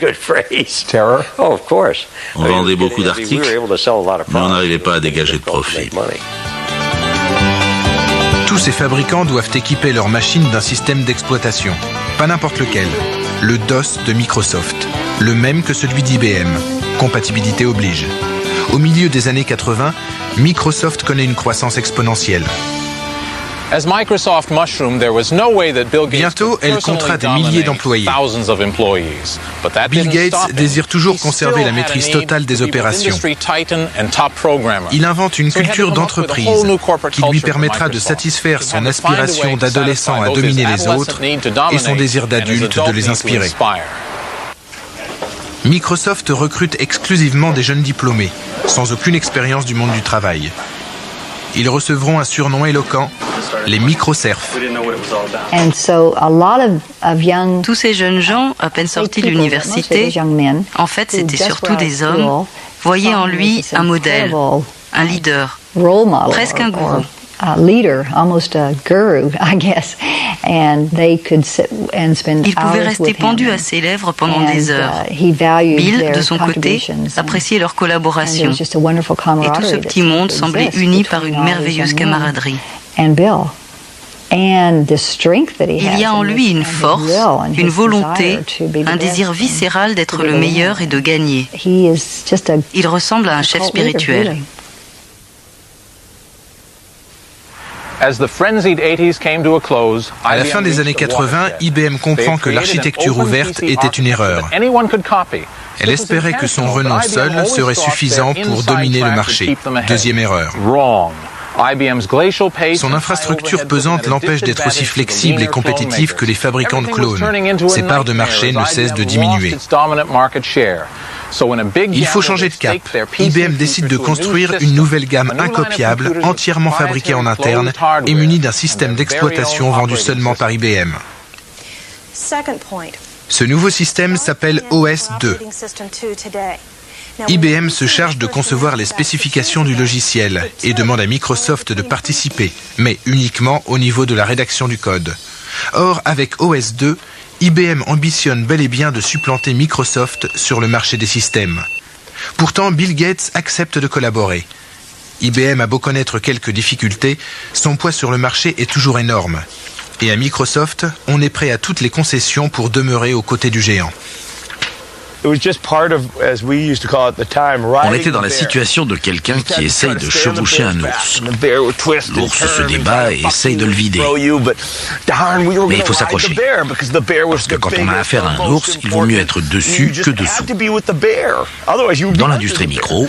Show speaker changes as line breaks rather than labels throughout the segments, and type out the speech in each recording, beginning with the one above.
Good phrase.
Terror.
Oh, of course.
On vendait beaucoup d'articles, mais on n'arrivait pas à dégager de profit.
Tous ces fabricants doivent équiper leurs machines d'un système d'exploitation. Pas n'importe lequel. Le DOS de Microsoft. Le même que celui d'IBM. Compatibilité oblige. Au milieu des années 80, Microsoft connaît une croissance exponentielle. Bientôt, elle comptera des milliers d'employés. Bill Gates désire toujours conserver la maîtrise totale des opérations. Il invente une culture d'entreprise qui lui permettra de satisfaire son aspiration d'adolescent à dominer les autres et son désir d'adulte de les inspirer. Microsoft recrute exclusivement des jeunes diplômés, sans aucune expérience du monde du travail. Ils recevront un surnom éloquent, les microserfs.
Tous ces jeunes gens, à peine sortis de l'université, en fait c'était surtout des hommes, voyaient en lui un modèle, un leader, presque un gourou. Il pouvait rester pendu à ses lèvres pendant des heures. Bill, de son côté, appréciait leur collaboration. Et tout ce petit monde semblait uni par une merveilleuse camaraderie. Il y a en lui une force, une volonté, un désir viscéral d'être le meilleur et de gagner. Il ressemble à un chef spirituel.
À la fin des années 80, IBM comprend que l'architecture ouverte était une erreur. Elle espérait que son renom seul serait suffisant pour dominer le marché. Deuxième erreur. Son infrastructure pesante l'empêche d'être aussi flexible et compétitif que les fabricants de clones. Ses parts de marché ne cessent de diminuer. Il faut changer de cap. IBM décide de construire une nouvelle gamme incopiable, entièrement fabriquée en interne et munie d'un système d'exploitation vendu seulement par IBM. Ce nouveau système s'appelle OS 2. IBM se charge de concevoir les spécifications du logiciel et demande à Microsoft de participer, mais uniquement au niveau de la rédaction du code. Or, avec OS 2, IBM ambitionne bel et bien de supplanter Microsoft sur le marché des systèmes. Pourtant, Bill Gates accepte de collaborer. IBM a beau connaître quelques difficultés, son poids sur le marché est toujours énorme. Et à Microsoft, on est prêt à toutes les concessions pour demeurer aux côtés du géant.
On était dans la situation de quelqu'un qui essaye de chevaucher un ours. L'ours se débat et essaye de le vider. Mais il faut s'accrocher. Parce que quand on a affaire à un ours, il vaut mieux être dessus que dessous. Dans l'industrie micro,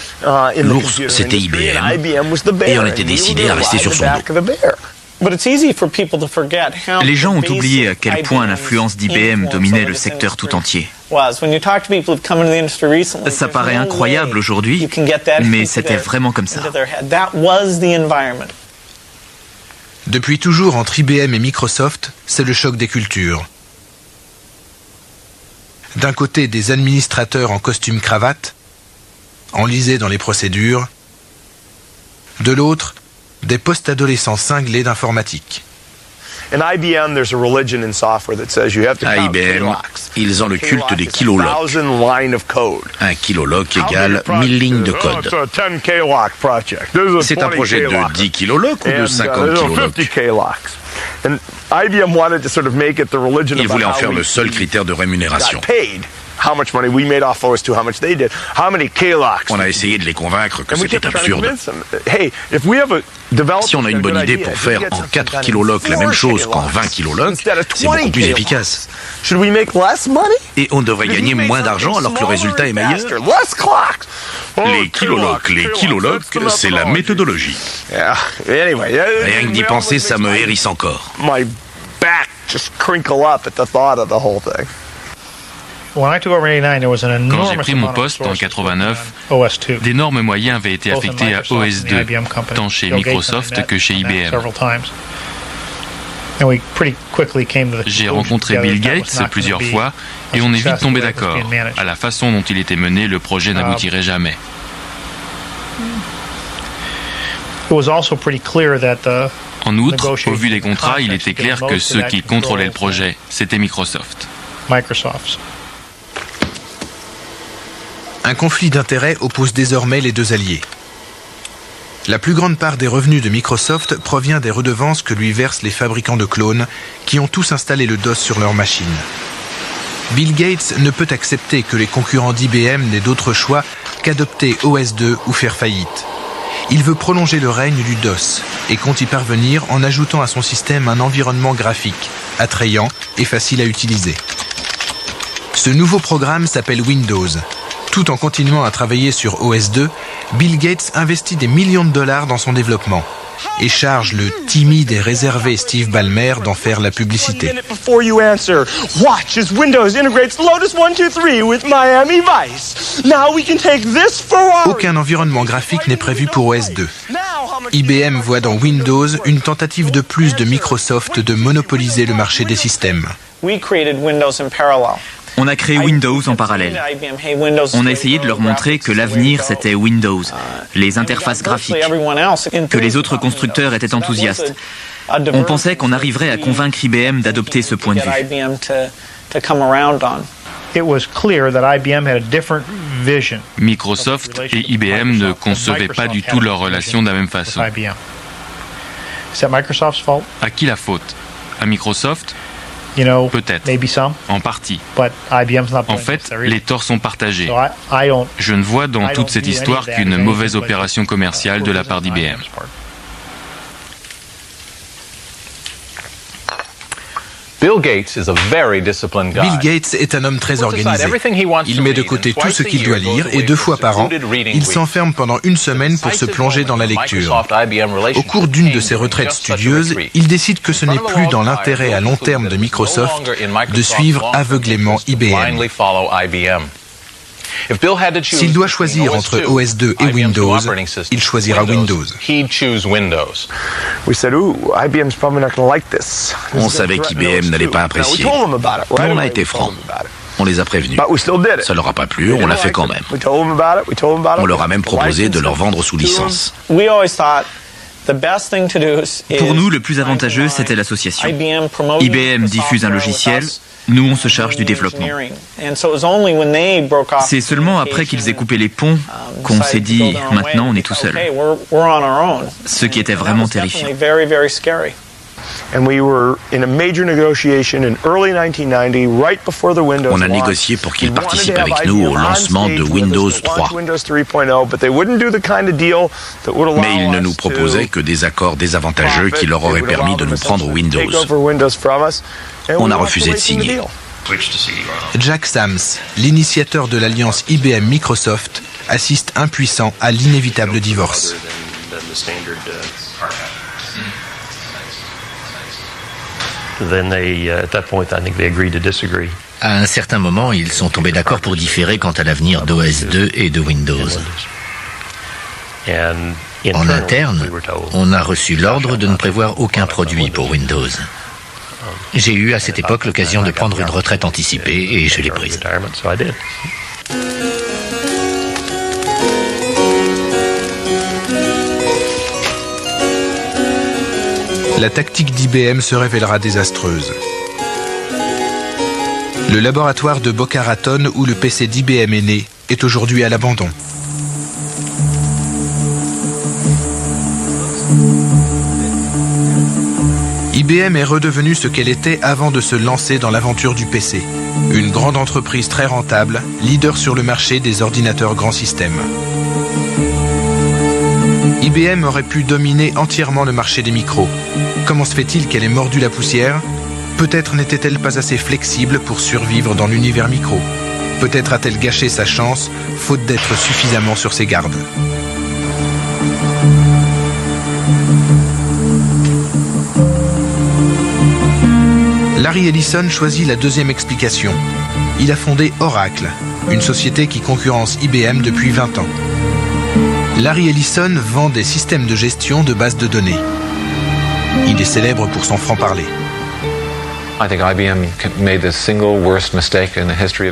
l'ours c'était IBM et on était décidé à rester sur son dos.
Les gens ont oublié à quel point l'influence d'IBM dominait le secteur tout entier. Ça paraît incroyable aujourd'hui, mais c'était vraiment comme ça.
Depuis toujours, entre IBM et Microsoft, c'est le choc des cultures. D'un côté, des administrateurs en costume cravate, enlisés dans les procédures. De l'autre, des post-adolescents cinglés d'informatique.
À IBM, ils ont le culte des kilolocs. Un kiloloc égale 1000 lignes de code. C'est un projet de 10 kilolocs ou de 50 kilolocs? Ils voulaient en faire le seul critère de rémunération. On a essayé de les convaincre que c'était absurde. Si on a une bonne idée pour faire en 4 kilolocs la même chose qu'en 20 kilolocs, c'est beaucoup plus efficace. Et on devrait gagner moins d'argent alors que le résultat est meilleur. Les kilolocs, c'est la méthodologie. Rien que d'y penser, ça me hérisse encore.
Quand j'ai pris mon poste en 89, d'énormes moyens avaient été affectés à OS 2, tant chez Microsoft que chez IBM. J'ai rencontré Bill Gates plusieurs fois et on est vite tombé d'accord. À la façon dont il était mené, le projet n'aboutirait jamais. En outre, au vu des contrats, il était clair que ceux qui contrôlaient le projet, c'était Microsoft.
Un conflit d'intérêts oppose désormais les deux alliés. La plus grande part des revenus de Microsoft provient des redevances que lui versent les fabricants de clones qui ont tous installé le DOS sur leurs machines. Bill Gates ne peut accepter que les concurrents d'IBM n'aient d'autre choix qu'adopter OS2 ou faire faillite. Il veut prolonger le règne du DOS et compte y parvenir en ajoutant à son système un environnement graphique, attrayant et facile à utiliser. Ce nouveau programme s'appelle Windows. Tout en continuant à travailler sur OS2, Bill Gates investit des millions de dollars dans son développement et charge le timide et réservé Steve Ballmer d'en faire la publicité. Aucun environnement graphique n'est prévu pour OS2. IBM voit dans Windows une tentative de plus de Microsoft de monopoliser le marché des systèmes.
On a créé Windows en parallèle. On a essayé de leur montrer que l'avenir c'était Windows, les interfaces graphiques, que les autres constructeurs étaient enthousiastes. On pensait qu'on arriverait à convaincre IBM d'adopter ce point de vue.
Microsoft et IBM ne concevaient pas du tout leur relation de la même façon. À qui la faute? À Microsoft? Peut-être, en partie. En fait, les torts sont partagés. Je ne vois dans toute cette histoire qu'une mauvaise opération commerciale de la part d'IBM.
Bill Gates est un homme très organisé. Il met de côté tout ce qu'il doit lire et 2 fois par an, il s'enferme pendant 1 semaine pour se plonger dans la lecture. Au cours d'une de ses retraites studieuses, il décide que ce n'est plus dans l'intérêt à long terme de Microsoft de suivre aveuglément IBM. S'il doit choisir entre OS2 et Windows, il choisira Windows.
On savait qu'IBM n'allait pas apprécier. Mais on a été franc. On les a prévenus. Ça leur a pas plu, on l'a fait quand même. On leur a même proposé de leur vendre sous licence.
Pour nous, le plus avantageux, c'était l'association. IBM diffuse un logiciel, nous on se charge du développement. C'est seulement après qu'ils aient coupé les ponts qu'on s'est dit « maintenant on est tout seul ». Ce qui était vraiment terrifiant.
On a négocié pour qu'ils participent avec nous au lancement de Windows 3. Mais ils ne nous proposaient que des accords désavantageux qui leur auraient permis de nous prendre Windows. On a refusé de signer.
Jack Sams, l'initiateur de l'alliance IBM-Microsoft, assiste impuissant à l'inévitable divorce.
À un certain moment, ils sont tombés d'accord pour différer quant à l'avenir d'OS2 et de Windows. En interne, on a reçu l'ordre de ne prévoir aucun produit pour Windows. J'ai eu à cette époque l'occasion de prendre une retraite anticipée et je l'ai prise.
La tactique d'IBM se révélera désastreuse. Le laboratoire de Boca Raton où le PC d'IBM est né est aujourd'hui à l'abandon. IBM est redevenue ce qu'elle était avant de se lancer dans l'aventure du PC. Une grande entreprise très rentable, leader sur le marché des ordinateurs grand système. IBM aurait pu dominer entièrement le marché des micros. Comment se fait-il qu'elle ait mordu la poussière? Peut-être n'était-elle pas assez flexible pour survivre dans l'univers micro. Peut-être a-t-elle gâché sa chance, faute d'être suffisamment sur ses gardes. Larry Ellison choisit la deuxième explication. Il a fondé Oracle, une société qui concurrence IBM depuis 20 ans. Larry Ellison vend des systèmes de gestion de bases de données. Il est célèbre pour son franc-parler.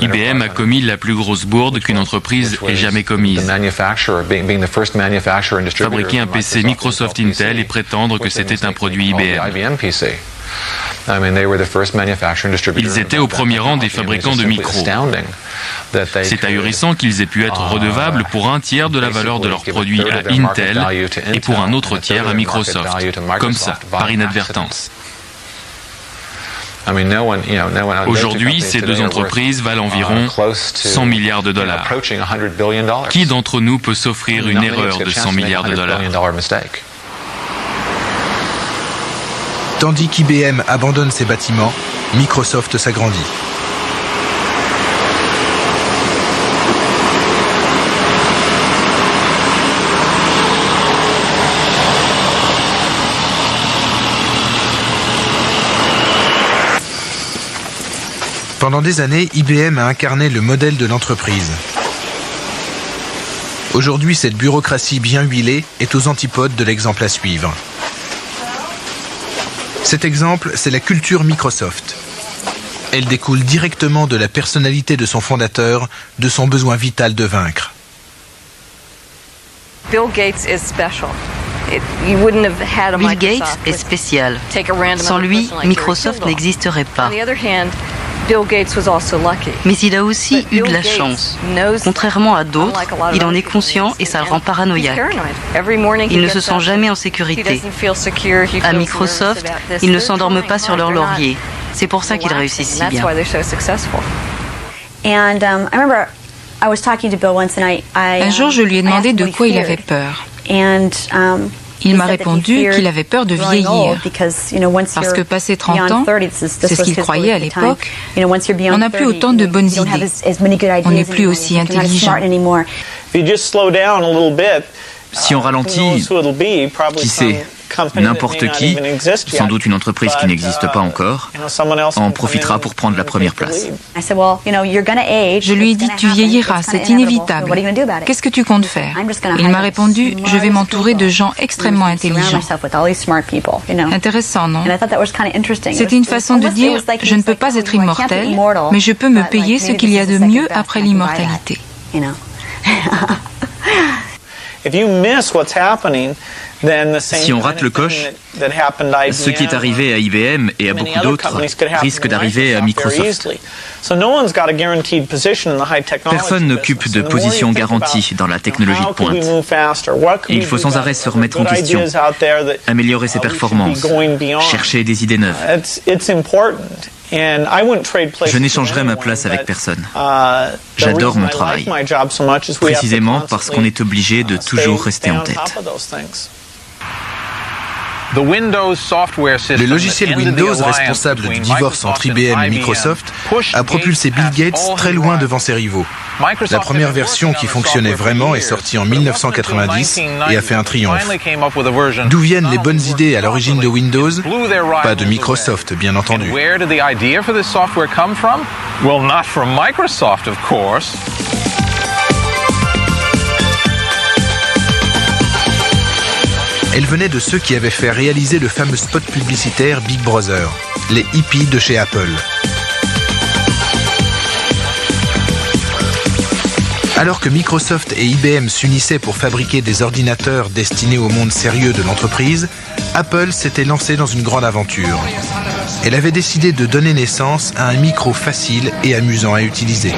IBM a commis la plus grosse bourde qu'une entreprise ait jamais commise. Fabriquer un PC Microsoft Intel et prétendre que c'était un produit IBM. Ils étaient au premier rang des fabricants de micros. C'est ahurissant qu'ils aient pu être redevables pour un tiers de la valeur de leurs produits à Intel et pour un autre tiers à Microsoft, comme ça, par inadvertance. Aujourd'hui, ces deux entreprises valent environ 100 milliards de dollars. Qui d'entre nous peut s'offrir une erreur de 100 milliards de dollars?
Tandis qu'IBM abandonne ses bâtiments, Microsoft s'agrandit. Pendant des années, IBM a incarné le modèle de l'entreprise. Aujourd'hui, cette bureaucratie bien huilée est aux antipodes de l'exemple à suivre. Cet exemple, c'est la culture Microsoft. Elle découle directement de la personnalité de son fondateur, de son besoin vital de vaincre.
Bill Gates est spécial. Sans lui, Microsoft n'existerait pas. Mais il a aussi eu de la chance. Contrairement à d'autres, il en est conscient et ça le rend paranoïaque. Il ne se sent jamais en sécurité. À Microsoft, ils ne s'endorment pas sur leur laurier. C'est pour ça qu'ils réussissent si bien.
Un jour, je lui ai demandé de quoi il avait peur. Il m'a répondu qu'il avait peur de vieillir, parce que passé 30 ans, c'est ce qu'il croyait à l'époque, on n'a plus autant de bonnes idées, on n'est plus aussi intelligent.
Si on ralentit, qui sait, n'importe qui, sans doute une entreprise qui n'existe pas encore, en profitera pour prendre la première place.
Je lui ai dit, tu vieilliras, c'est inévitable. Qu'est-ce que tu comptes faire? Il m'a répondu, je vais m'entourer de gens extrêmement intelligents. Intéressant, non? C'était une façon de dire, je ne peux pas être immortel, mais je peux me payer ce qu'il y a de mieux après l'immortalité.
Si on rate le coche, ce qui est arrivé à IBM et à beaucoup d'autres risque d'arriver à Microsoft. Personne n'occupe de position garantie dans la technologie de pointe. Il faut sans arrêt se remettre en question, améliorer ses performances, chercher des idées neuves. Je n'échangerai ma place avec personne. J'adore mon travail, précisément parce qu'on est obligé de toujours rester en tête.
Le logiciel Windows, responsable du divorce entre IBM et Microsoft, a propulsé Bill Gates très loin devant ses rivaux. La première version qui fonctionnait vraiment est sortie en 1990 et a fait un triomphe. D'où viennent les bonnes idées à l'origine de Windows? Pas de Microsoft, bien entendu. Elle venait de ceux qui avaient fait réaliser le fameux spot publicitaire Big Brother, les hippies de chez Apple. Alors que Microsoft et IBM s'unissaient pour fabriquer des ordinateurs destinés au monde sérieux de l'entreprise, Apple s'était lancé dans une grande aventure. Elle avait décidé de donner naissance à un micro facile et amusant à utiliser.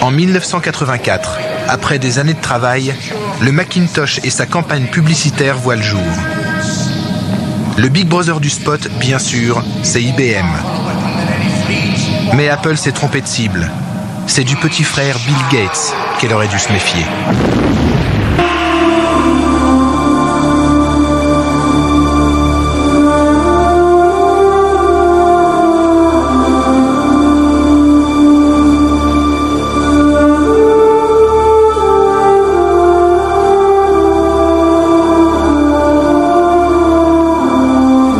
En 1984, après des années de travail, le Macintosh et sa campagne publicitaire voient le jour. Le Big Brother du spot, bien sûr, c'est IBM. Mais Apple s'est trompé de cible. C'est du petit frère Bill Gates qu'elle aurait dû se méfier.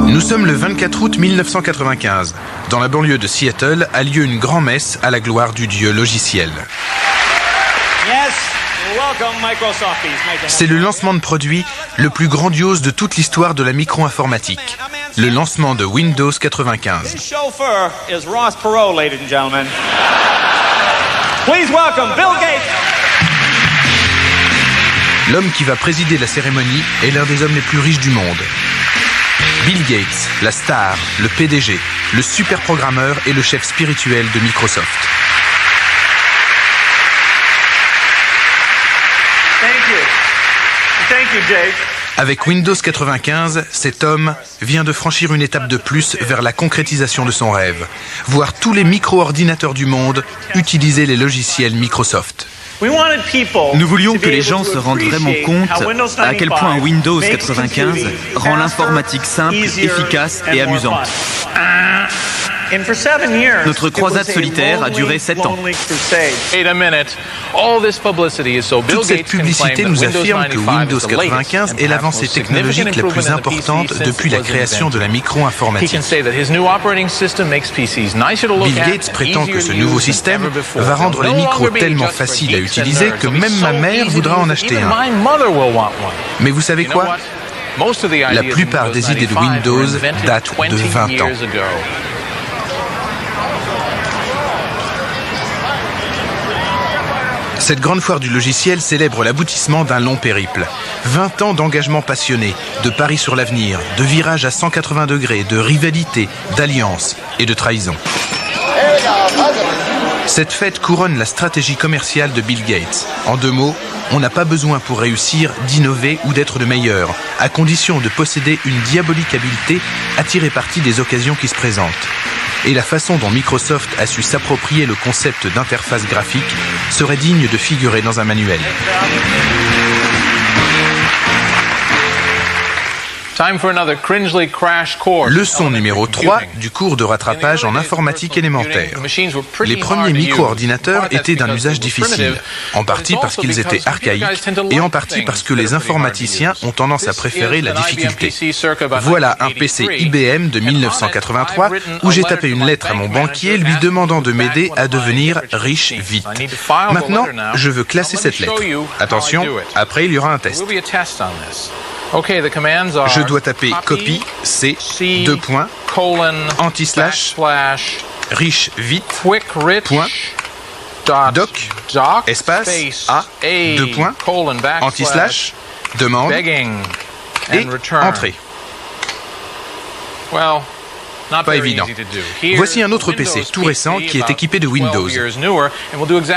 Nous sommes le 24 août 1995. Dans la banlieue de Seattle a lieu une grand-messe à la gloire du dieu logiciel. C'est le lancement de produit le plus grandiose de toute l'histoire de la micro-informatique. Le lancement de Windows 95. L'homme qui va présider la cérémonie est l'un des hommes les plus riches du monde. Bill Gates, la star, le PDG, le super programmeur et le chef spirituel de Microsoft.
Thank you, Jake.
Avec Windows 95, cet homme vient de franchir une étape de plus vers la concrétisation de son rêve. Voir tous les micro-ordinateurs du monde utiliser les logiciels Microsoft.
Nous voulions que les gens se rendent vraiment compte à quel point Windows 95 rend l'informatique simple, efficace et amusante. Notre croisade solitaire a duré 7 ans.
Toute cette publicité nous affirme que Windows 95 est l'avancée technologique la plus importante depuis la création de la micro-informatique. Bill Gates prétend que ce nouveau système va rendre les micros tellement faciles à utiliser que même ma mère voudra en acheter un. Mais vous savez quoi ? La plupart des idées de Windows datent de 20 ans. Cette grande foire du logiciel célèbre l'aboutissement d'un long périple. 20 ans d'engagement passionné, de paris sur l'avenir, de virages à 180 degrés, de rivalité, d'alliance et de trahison. Cette fête couronne la stratégie commerciale de Bill Gates. En 2 mots, on n'a pas besoin pour réussir d'innover ou d'être le meilleur, à condition de posséder une diabolique habileté à tirer parti des occasions qui se présentent. Et la façon dont Microsoft a su s'approprier le concept d'interface graphique serait digne de figurer dans un manuel. Leçon numéro 3 du cours de rattrapage en informatique élémentaire. Les premiers micro-ordinateurs étaient d'un usage difficile, en partie parce qu'ils étaient archaïques et en partie parce que les informaticiens ont tendance à préférer la difficulté. Voilà un PC IBM de 1983 où j'ai tapé une lettre à mon banquier lui demandant de m'aider à devenir riche vite. Maintenant, je veux classer cette lettre. Attention, après il y aura un test. Je dois taper copy, C, 2 points, anti-slash, riche vite, point, doc, espace, A, 2 points, anti-slash, demande, et entrée. Pas évident. Voici un autre PC tout récent qui est équipé de Windows.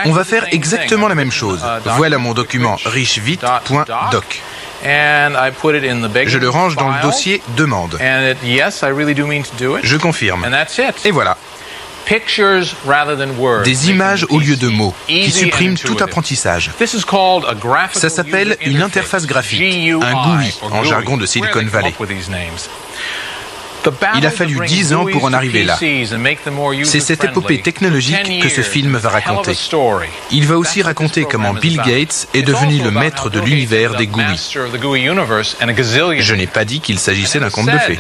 On va faire exactement la même chose. Voilà mon document richevite.doc. Je le range dans le dossier demande. Je confirme. Et voilà. Des images au lieu de mots, qui suppriment tout apprentissage. Ça s'appelle une interface graphique, un GUI en jargon de Silicon Valley. Il a fallu 10 ans pour en arriver là. C'est cette épopée technologique que ce film va raconter. Il va aussi raconter comment Bill Gates est devenu le maître de l'univers des GUI. Je n'ai pas dit qu'il s'agissait d'un conte de fées.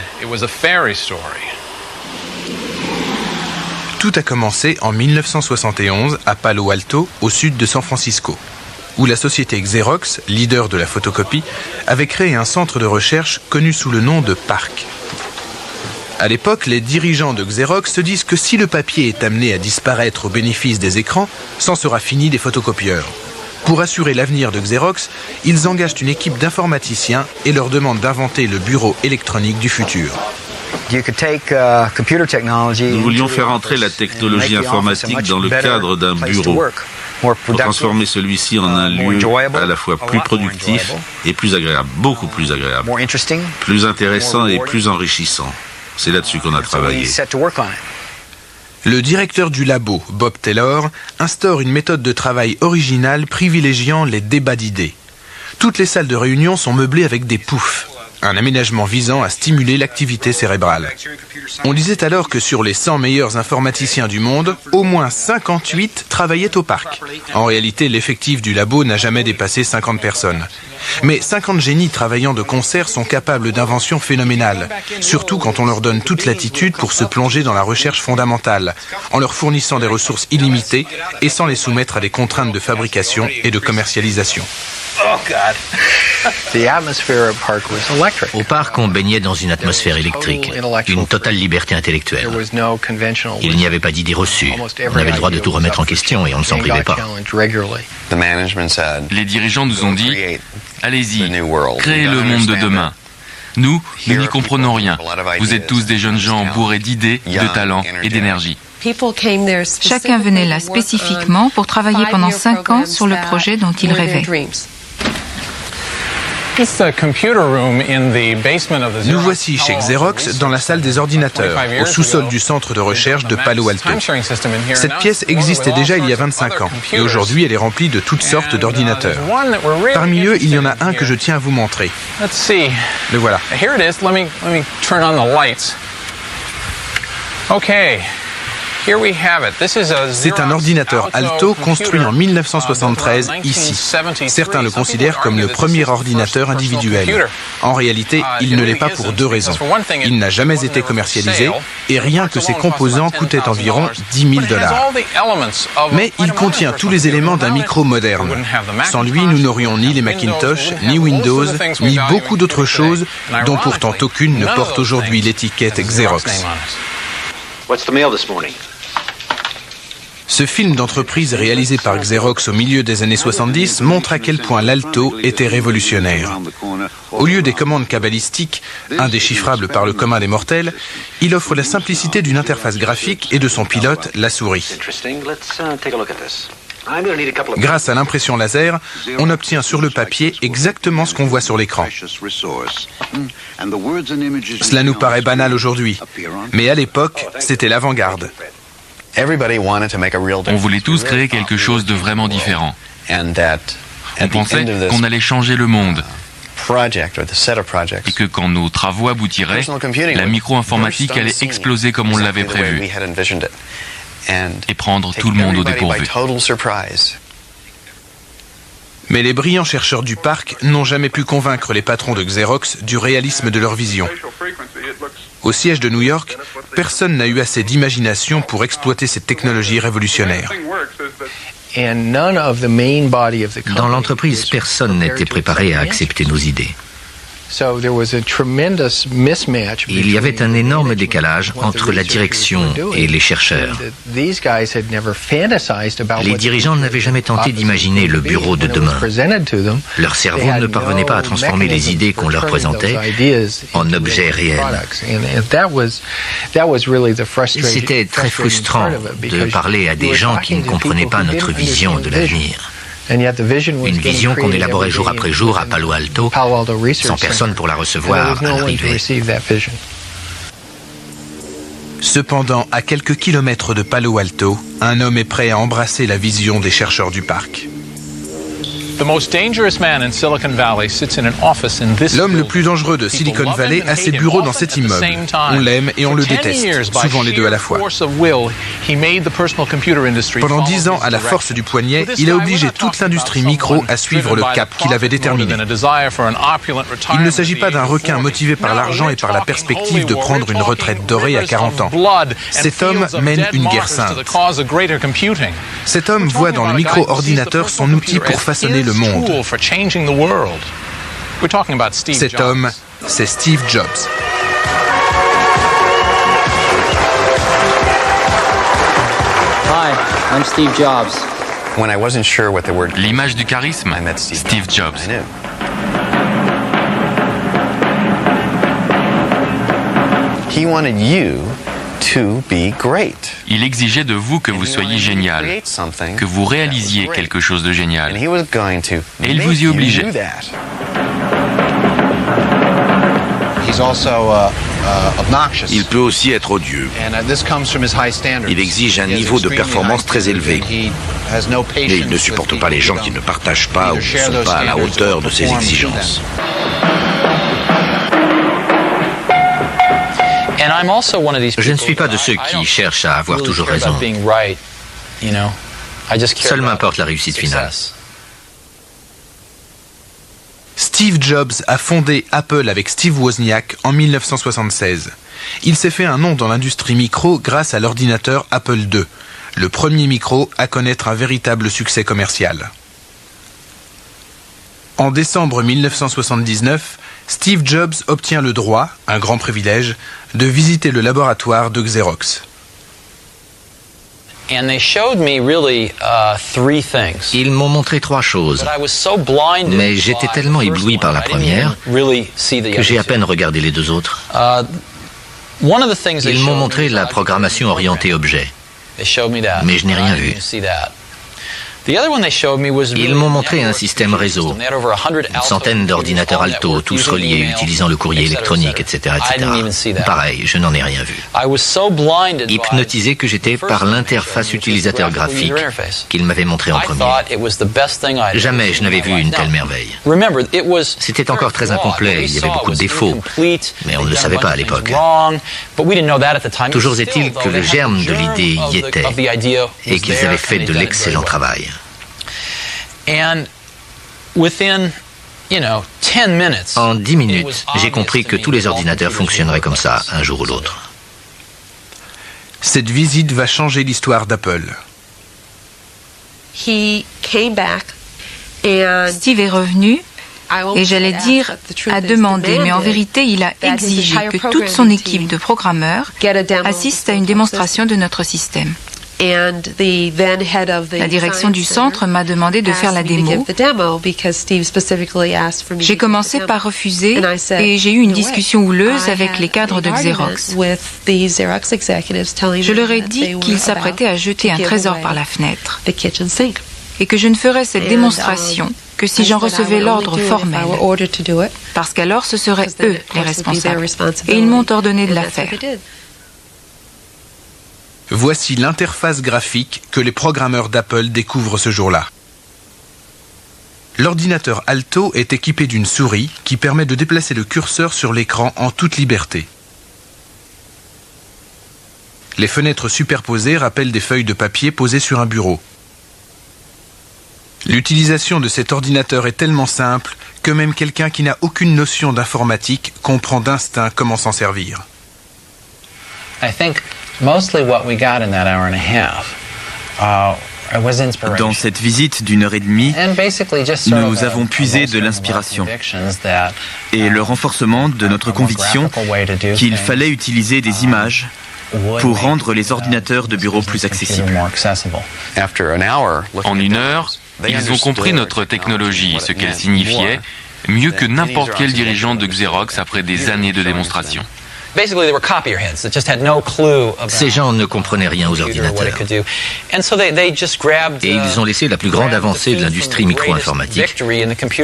Tout a commencé en 1971 à Palo Alto, au sud de San Francisco, où la société Xerox, leader de la photocopie, avait créé un centre de recherche connu sous le nom de PARC. À l'époque, les dirigeants de Xerox se disent que si le papier est amené à disparaître au bénéfice des écrans, c'en sera fini des photocopieurs. Pour assurer l'avenir de Xerox, ils engagent une équipe d'informaticiens et leur demandent d'inventer le bureau électronique du futur.
Nous voulions faire entrer la technologie informatique dans le cadre d'un bureau, pour transformer celui-ci en un lieu à la fois plus productif et plus agréable, beaucoup plus agréable, plus intéressant et plus enrichissant. C'est là-dessus qu'on a travaillé.
Le directeur du labo, Bob Taylor, instaure une méthode de travail originale privilégiant les débats d'idées. Toutes les salles de réunion sont meublées avec des poufs, un aménagement visant à stimuler l'activité cérébrale. On disait alors que sur les 100 meilleurs informaticiens du monde, au moins 58 travaillaient au parc. En réalité, l'effectif du labo n'a jamais dépassé 50 personnes. Mais 50 génies travaillant de concert sont capables d'inventions phénoménales, surtout quand on leur donne toute latitude pour se plonger dans la recherche fondamentale, en leur fournissant des ressources illimitées et sans les soumettre à des contraintes de fabrication et de commercialisation.
Au parc, on baignait dans une atmosphère électrique, une totale liberté intellectuelle. Il n'y avait pas d'idées reçues. On avait le droit de tout remettre en question et on ne s'en privait pas.
Les dirigeants nous ont dit, Allez-y, créez le monde de demain. Nous n'y comprenons rien. Vous êtes tous des jeunes gens bourrés d'idées, de talents et d'énergie.
Chacun venait là spécifiquement pour travailler pendant 5 ans sur le projet dont il rêvait.
Nous voici chez Xerox dans la salle des ordinateurs, au sous-sol du centre de recherche de Palo Alto. Cette pièce existait déjà il y a 25 ans et aujourd'hui elle est remplie de toutes sortes d'ordinateurs. Parmi eux, il y en a un que je tiens à vous montrer. Le voilà. C'est un ordinateur Alto construit en 1973 ici. Certains le considèrent comme le premier ordinateur individuel. En réalité, il ne l'est pas pour 2 raisons. Il n'a jamais été commercialisé et rien que ses composants coûtaient environ $10 000. Mais il contient tous les éléments d'un micro moderne. Sans lui, nous n'aurions ni les Macintosh, ni Windows, ni beaucoup d'autres choses dont pourtant aucune ne porte aujourd'hui l'étiquette Xerox. Ce film d'entreprise réalisé par Xerox au milieu des années 70 montre à quel point l'Alto était révolutionnaire. Au lieu des commandes cabalistiques, indéchiffrables par le commun des mortels, il offre la simplicité d'une interface graphique et de son pilote, la souris. Grâce à l'impression laser, on obtient sur le papier exactement ce qu'on voit sur l'écran. Cela nous paraît banal aujourd'hui, mais à l'époque, c'était l'avant-garde.
On voulait tous créer quelque chose de vraiment différent. On pensait qu'on allait changer le monde. Et que quand nos travaux aboutiraient, la micro-informatique allait exploser comme on l'avait prévu. Et prendre tout le monde au dépourvu.
Mais les brillants chercheurs du parc n'ont jamais pu convaincre les patrons de Xerox du réalisme de leur vision. Au siège de New York, personne n'a eu assez d'imagination pour exploiter cette technologie révolutionnaire.
Dans l'entreprise, personne n'était préparé à accepter nos idées. Il y avait un énorme décalage entre la direction et les chercheurs. Les dirigeants n'avaient jamais tenté d'imaginer le bureau de demain. Leur cerveau ne parvenait pas à transformer les idées qu'on leur présentait en objets réels. C'était très frustrant de parler à des gens qui ne comprenaient pas notre vision de l'avenir. Une vision qu'on élaborait jour après jour à Palo Alto, sans personne pour la recevoir à l'arrivée.
Cependant, à quelques kilomètres de Palo Alto, un homme est prêt à embrasser la vision des chercheurs du parc. L'homme le plus dangereux de Silicon Valley a ses bureaux dans cet immeuble. On l'aime et on le déteste, souvent les deux à la fois. Pendant 10 ans, à la force du poignet, il a obligé toute l'industrie micro à suivre le cap qu'il avait déterminé. Il ne s'agit pas d'un requin motivé par l'argent et par la perspective de prendre une retraite dorée à 40 ans. Cet homme mène une guerre sainte. Cet homme voit dans le micro-ordinateur son outil pour façonner le monde. Cet homme, c'est Steve Jobs.
Hi, I'm Steve Jobs.
L'image du charisme, Steve Jobs. Il exigeait de vous que vous soyez génial, que vous réalisiez quelque chose de génial. Et il vous y obligeait.
Il peut aussi être odieux. Il exige un niveau de performance très élevé. Et il ne supporte pas les gens qui ne partagent pas ou ne sont pas à la hauteur de ses exigences.
Je ne suis pas de ceux qui cherchent à avoir toujours raison. Seul m'importe la réussite finale.
Steve Jobs a fondé Apple avec Steve Wozniak en 1976. Il s'est fait un nom dans l'industrie micro grâce à l'ordinateur Apple II, le premier micro à connaître un véritable succès commercial. En décembre 1979, Steve Jobs obtient le droit, un grand privilège, de visiter le laboratoire de Xerox.
Ils m'ont montré 3 choses, mais j'étais tellement ébloui par la première que j'ai à peine regardé les 2 autres. Ils m'ont montré la programmation orientée objet, mais je n'ai rien vu. Ils m'ont montré un système réseau, une centaine d'ordinateurs Alto, tous reliés, utilisant le courrier électronique, etc., etc. Pareil, je n'en ai rien vu. Hypnotisé que j'étais par l'interface utilisateur graphique qu'ils m'avaient montré en premier. Jamais je n'avais vu une telle merveille. C'était encore très incomplet, il y avait beaucoup de défauts, mais on ne le savait pas à l'époque. Toujours est-il que le germe de l'idée y était et qu'ils avaient fait de l'excellent travail. En 10 minutes, j'ai compris que tous les ordinateurs fonctionneraient comme ça, un jour ou l'autre.
Cette visite va changer l'histoire d'Apple.
Steve est revenu, et j'allais dire à demander, mais en vérité, il a exigé que toute son équipe de programmeurs assiste à une démonstration de notre système. La direction du centre m'a demandé de faire la démo. J'ai commencé par refuser et j'ai eu une discussion houleuse avec les cadres de Xerox. Je leur ai dit qu'ils s'apprêtaient à jeter un trésor par la fenêtre et que je ne ferais cette démonstration que si j'en recevais l'ordre formel, parce qu'alors ce seraient eux les responsables. Et ils m'ont ordonné de la faire.
Voici l'interface graphique que les programmeurs d'Apple découvrent ce jour-là. L'ordinateur Alto est équipé d'une souris qui permet de déplacer le curseur sur l'écran en toute liberté. Les fenêtres superposées rappellent des feuilles de papier posées sur un bureau. L'utilisation de cet ordinateur est tellement simple que même quelqu'un qui n'a aucune notion d'informatique comprend d'instinct comment s'en servir.
Dans cette visite d'1h30, nous avons puisé de l'inspiration et le renforcement de notre conviction qu'il fallait utiliser des images pour rendre les ordinateurs de bureau plus accessibles.
En 1 heure, ils ont compris notre technologie et ce qu'elle signifiait mieux que n'importe quel dirigeant de Xerox après des années de démonstration.
Ces gens ne comprenaient rien aux ordinateurs. Et ils ont laissé la plus grande avancée de l'industrie micro-informatique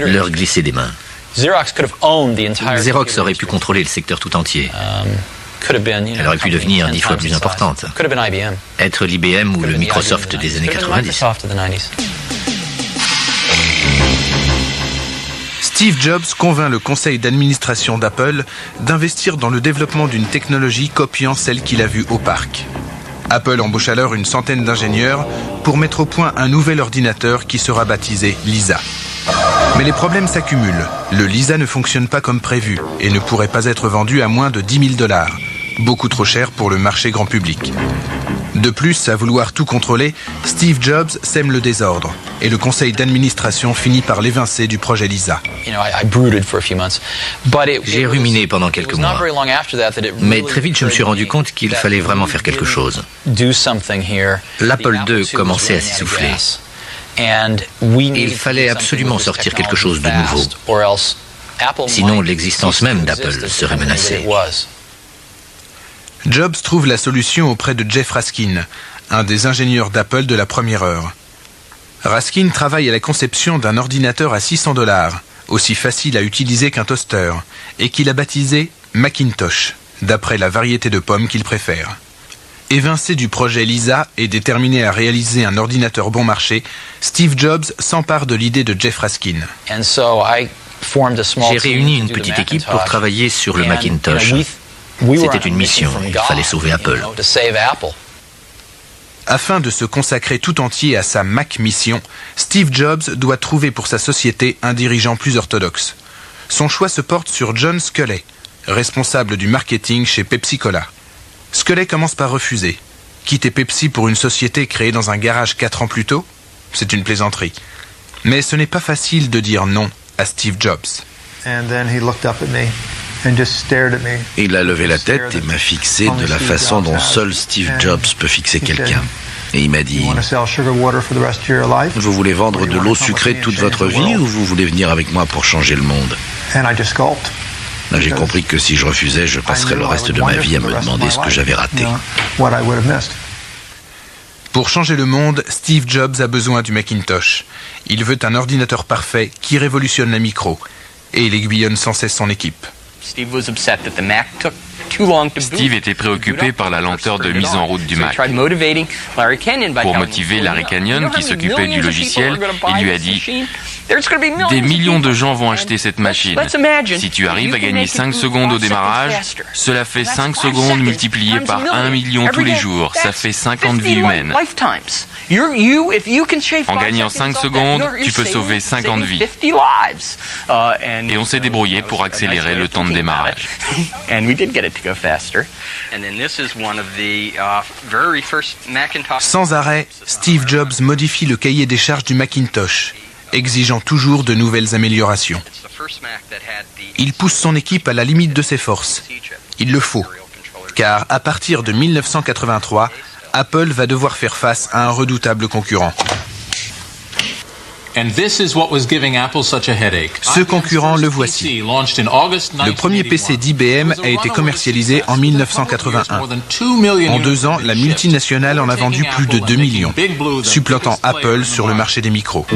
leur glisser des mains. Xerox aurait pu contrôler le secteur tout entier. Elle aurait pu devenir 10 fois plus importante. Être l'IBM ou le Microsoft des années 90.
Steve Jobs convainc le conseil d'administration d'Apple d'investir dans le développement d'une technologie copiant celle qu'il a vue au parc. Apple embauche alors une centaine d'ingénieurs pour mettre au point un nouvel ordinateur qui sera baptisé Lisa. Mais les problèmes s'accumulent. Le Lisa ne fonctionne pas comme prévu et ne pourrait pas être vendu à moins de $10 000, beaucoup trop cher pour le marché grand public. De plus, à vouloir tout contrôler, Steve Jobs sème le désordre et le conseil d'administration finit par l'évincer du projet Lisa.
J'ai ruminé pendant quelques mois, mais très vite je me suis rendu compte qu'il fallait vraiment faire quelque chose. L'Apple II commençait à s'essouffler. Il fallait absolument sortir quelque chose de nouveau. Sinon, l'existence même d'Apple serait menacée.
Jobs trouve la solution auprès de Jeff Raskin, un des ingénieurs d'Apple de la première heure. Raskin travaille à la conception d'un ordinateur à $600, aussi facile à utiliser qu'un toaster, et qu'il a baptisé Macintosh, d'après la variété de pommes qu'il préfère. Évincé du projet Lisa et déterminé à réaliser un ordinateur bon marché, Steve Jobs s'empare de l'idée de Jeff Raskin.
J'ai réuni une petite équipe pour travailler sur le Macintosh. C'était une mission, il fallait sauver Apple.
Afin de se consacrer tout entier à sa Mac mission, Steve Jobs doit trouver pour sa société un dirigeant plus orthodoxe. Son choix se porte sur John Sculley, responsable du marketing chez Pepsi Cola. Sculley commence par refuser. Quitter Pepsi pour une société créée dans un garage 4 ans plus tôt, c'est une plaisanterie. Mais ce n'est pas facile de dire non à Steve Jobs.
Il a levé la tête et m'a fixé de la façon dont seul Steve Jobs peut fixer quelqu'un. Et il m'a dit, vous voulez vendre de l'eau sucrée toute votre vie ou vous voulez venir avec moi pour changer le monde? Là, j'ai compris que si je refusais, je passerais le reste de ma vie à me demander ce que j'avais raté.
Pour changer le monde, Steve Jobs a besoin du Macintosh. Il veut un ordinateur parfait qui révolutionne la micro. Et il aiguillonne sans cesse son équipe.
Steve était préoccupé par la lenteur de mise en route du Mac. Pour motiver Larry Kenyon, qui s'occupait du logiciel, il lui a dit « Des millions de gens vont acheter cette machine. Si tu arrives à gagner 5 secondes au démarrage, cela fait 5 secondes multipliées par 1 million tous les jours. Ça fait 50 vies humaines. En gagnant 5 secondes, tu peux sauver 50 vies. » Et on s'est débrouillé pour accélérer le temps de démarrage.
Sans arrêt, Steve Jobs modifie le cahier des charges du Macintosh, exigeant toujours de nouvelles améliorations. Il pousse son équipe à la limite de ses forces. Il le faut, car à partir de 1983, Apple va devoir faire face à un redoutable concurrent. Ce concurrent, le voici. Le premier PC d'IBM a été commercialisé en 1981. En 2 ans, la multinationale en a vendu plus de 2 millions, supplantant Apple sur le marché des micros.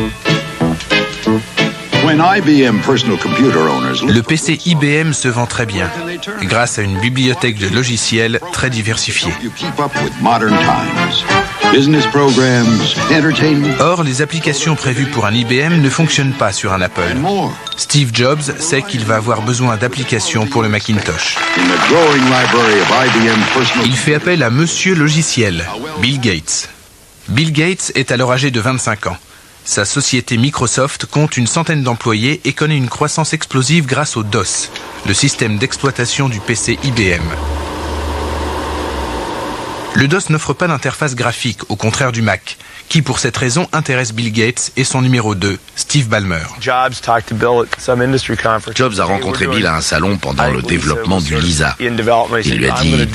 Le PC IBM se vend très bien, grâce à une bibliothèque de logiciels très diversifiée. Or, les applications prévues pour un IBM ne fonctionnent pas sur un Apple. Steve Jobs sait qu'il va avoir besoin d'applications pour le Macintosh. Il fait appel à Monsieur Logiciel, Bill Gates. Bill Gates est alors âgé de 25 ans. Sa société Microsoft compte une centaine d'employés et connaît une croissance explosive grâce au DOS, le système d'exploitation du PC IBM. Le DOS n'offre pas d'interface graphique, au contraire du Mac, qui pour cette raison intéresse Bill Gates et son numéro 2, Steve Ballmer.
Jobs a rencontré Bill à un salon pendant le développement du Lisa. Il lui a dit «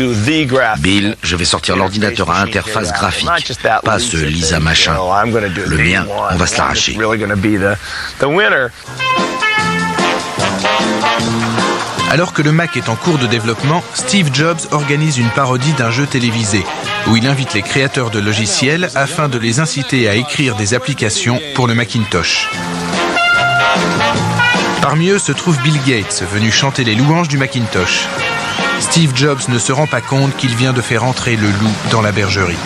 Bill, je vais sortir l'ordinateur à interface graphique, pas ce Lisa machin. Le mien, on va se l'arracher. »
Alors que le Mac est en cours de développement, Steve Jobs organise une parodie d'un jeu télévisé, où il invite les créateurs de logiciels afin de les inciter à écrire des applications pour le Macintosh. Parmi eux se trouve Bill Gates, venu chanter les louanges du Macintosh. Steve Jobs ne se rend pas compte qu'il vient de faire entrer le loup dans la bergerie.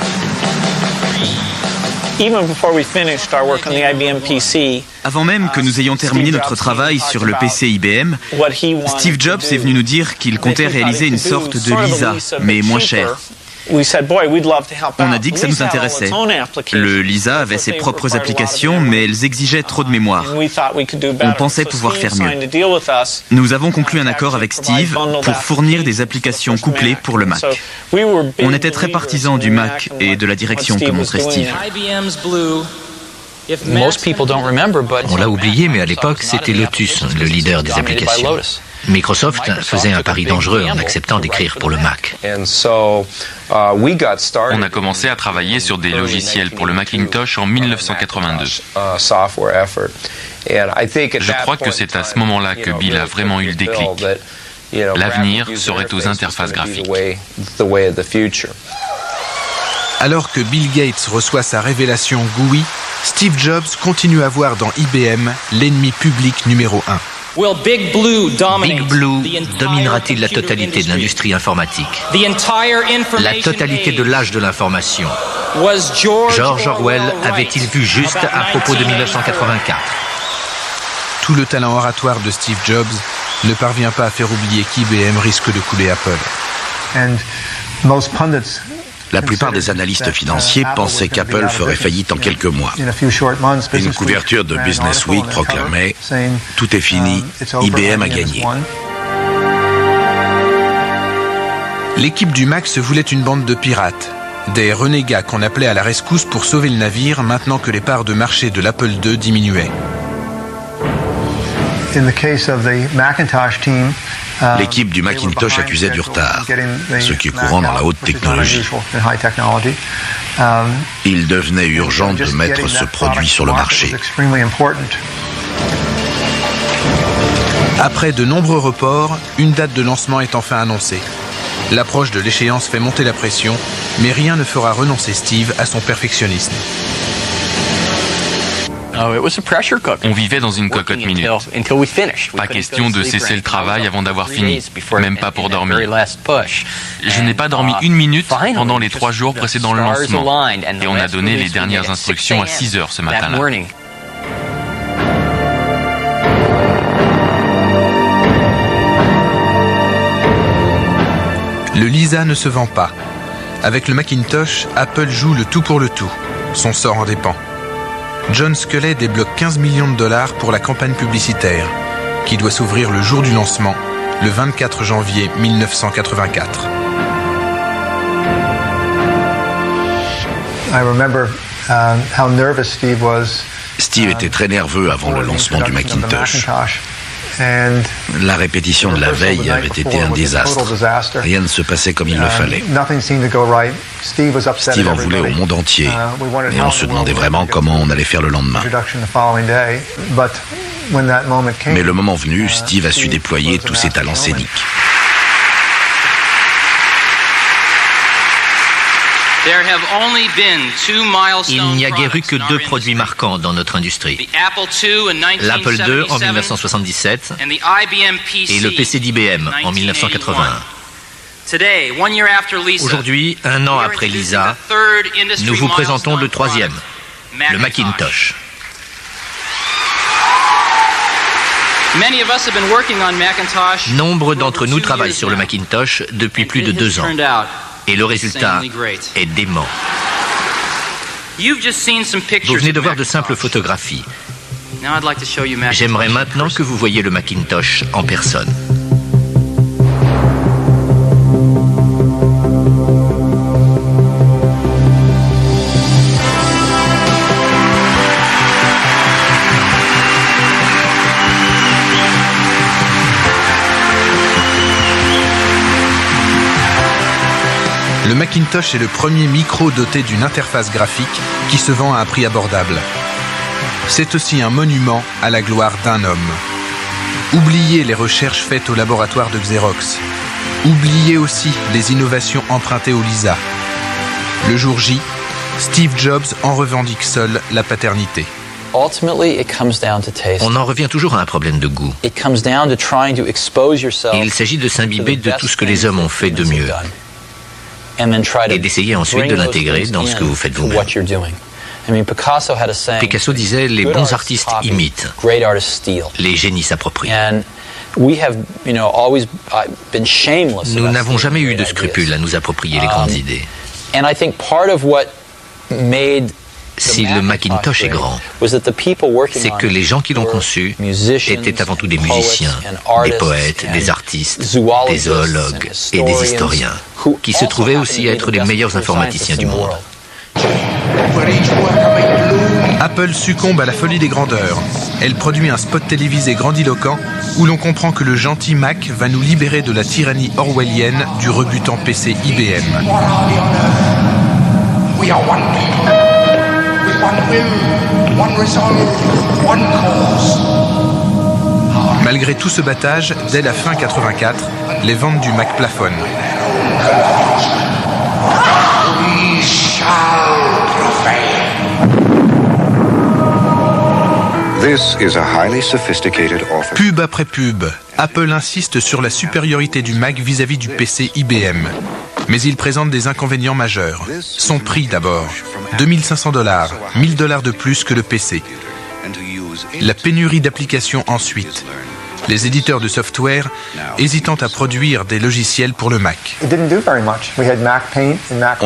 Avant même que nous ayons terminé notre travail sur le PC IBM, Steve Jobs est venu nous dire qu'il comptait réaliser une sorte de Lisa, mais moins cher. On a dit que ça nous intéressait. Le Lisa avait ses propres applications, mais elles exigeaient trop de mémoire. On pensait pouvoir faire mieux. Nous avons conclu un accord avec Steve pour fournir des applications couplées pour le Mac. On était très partisans du Mac et de la direction que montrait Steve.
On l'a oublié, mais à l'époque, c'était Lotus, le leader des applications. Microsoft faisait un pari dangereux en acceptant d'écrire pour le Mac.
On a commencé à travailler sur des logiciels pour le Macintosh en 1982. Je crois que c'est à ce moment-là que Bill a vraiment eu le déclic. L'avenir serait aux interfaces graphiques.
Alors que Bill Gates reçoit sa révélation GUI, Steve Jobs continue à voir dans IBM l'ennemi public numéro 1.
Big Blue dominera-t-il la totalité de l'industrie informatique? La totalité de l'âge de l'information? George Orwell avait-il vu juste à propos de 1984?
Tout le talent oratoire de Steve Jobs ne parvient pas à faire oublier qu'IBM risque de couler Apple.
La plupart des analystes financiers pensaient qu'Apple ferait faillite en quelques mois. Une couverture de Business Week proclamait « Tout est fini, IBM a gagné ».
L'équipe du Mac se voulait une bande de pirates, des renégats qu'on appelait à la rescousse pour sauver le navire maintenant que les parts de marché de l'Apple II diminuaient.
L'équipe du Macintosh accusait du retard, ce qui est courant dans la haute technologie. Il devenait urgent de mettre ce produit sur le marché.
Après de nombreux reports, une date de lancement est enfin annoncée. L'approche de l'échéance fait monter la pression, mais rien ne fera renoncer Steve à son perfectionnisme.
On vivait dans une cocotte minute. Pas question de cesser le travail avant d'avoir fini, même pas pour dormir. Je n'ai pas dormi une minute pendant les 3 jours précédant le lancement, et on a donné les dernières instructions à 6 heures ce matin-là.
Le Lisa ne se vend pas. Avec le Macintosh, Apple joue le tout pour le tout. Son sort en dépend. John Sculley débloque 15 millions de dollars pour la campagne publicitaire, qui doit s'ouvrir le jour du lancement, le 24 janvier 1984.
Steve était très nerveux avant le lancement du Macintosh. La répétition de la veille avait été un désastre. Rien ne se passait comme il le fallait. Steve en voulait au monde entier, et on se demandait vraiment comment on allait faire le lendemain. Mais le moment venu, Steve a su déployer tous ses talents scéniques.
Il n'y a guère eu que 2 produits marquants dans notre industrie. L'Apple II en 1977 et le PC d'IBM en 1981. Aujourd'hui, 1 an après Lisa, nous vous présentons le 3e, le Macintosh. Nombre d'entre nous travaillent sur le Macintosh depuis plus de 2 ans. Et le résultat est dément. Vous venez de voir de simples photographies. J'aimerais maintenant que vous voyiez le Macintosh en personne.
Le Macintosh est le premier micro doté d'une interface graphique qui se vend à un prix abordable. C'est aussi un monument à la gloire d'un homme. Oubliez les recherches faites au laboratoire de Xerox. Oubliez aussi les innovations empruntées au Lisa. Le jour J, Steve Jobs en revendique seul la paternité.
On en revient toujours à un problème de goût. Il s'agit de s'imbiber de tout ce que les hommes ont fait de mieux et d'essayer ensuite de l'intégrer dans ce que vous faites vous-même. Picasso disait « Les bons artistes imitent, les génies s'approprient ». Nous n'avons jamais eu de scrupules à nous approprier les grandes idées. Si le Macintosh est grand, c'est que les gens qui l'ont conçu étaient avant tout des musiciens, des poètes, des artistes, des zoologues et des historiens, qui se trouvaient aussi à être les meilleurs informaticiens du monde.
Apple succombe à la folie des grandeurs. Elle produit un spot télévisé grandiloquent où l'on comprend que le gentil Mac va nous libérer de la tyrannie orwellienne du rebutant PC IBM. Malgré tout ce battage, dès la fin 84, les ventes du Mac plafonnent. Pub après pub, Apple insiste sur la supériorité du Mac vis-à-vis du PC IBM. Mais il présente des inconvénients majeurs. Son prix d'abord, $2500, $1000 de plus que le PC. La pénurie d'applications ensuite. Les éditeurs de software hésitant à produire des logiciels pour le Mac.
On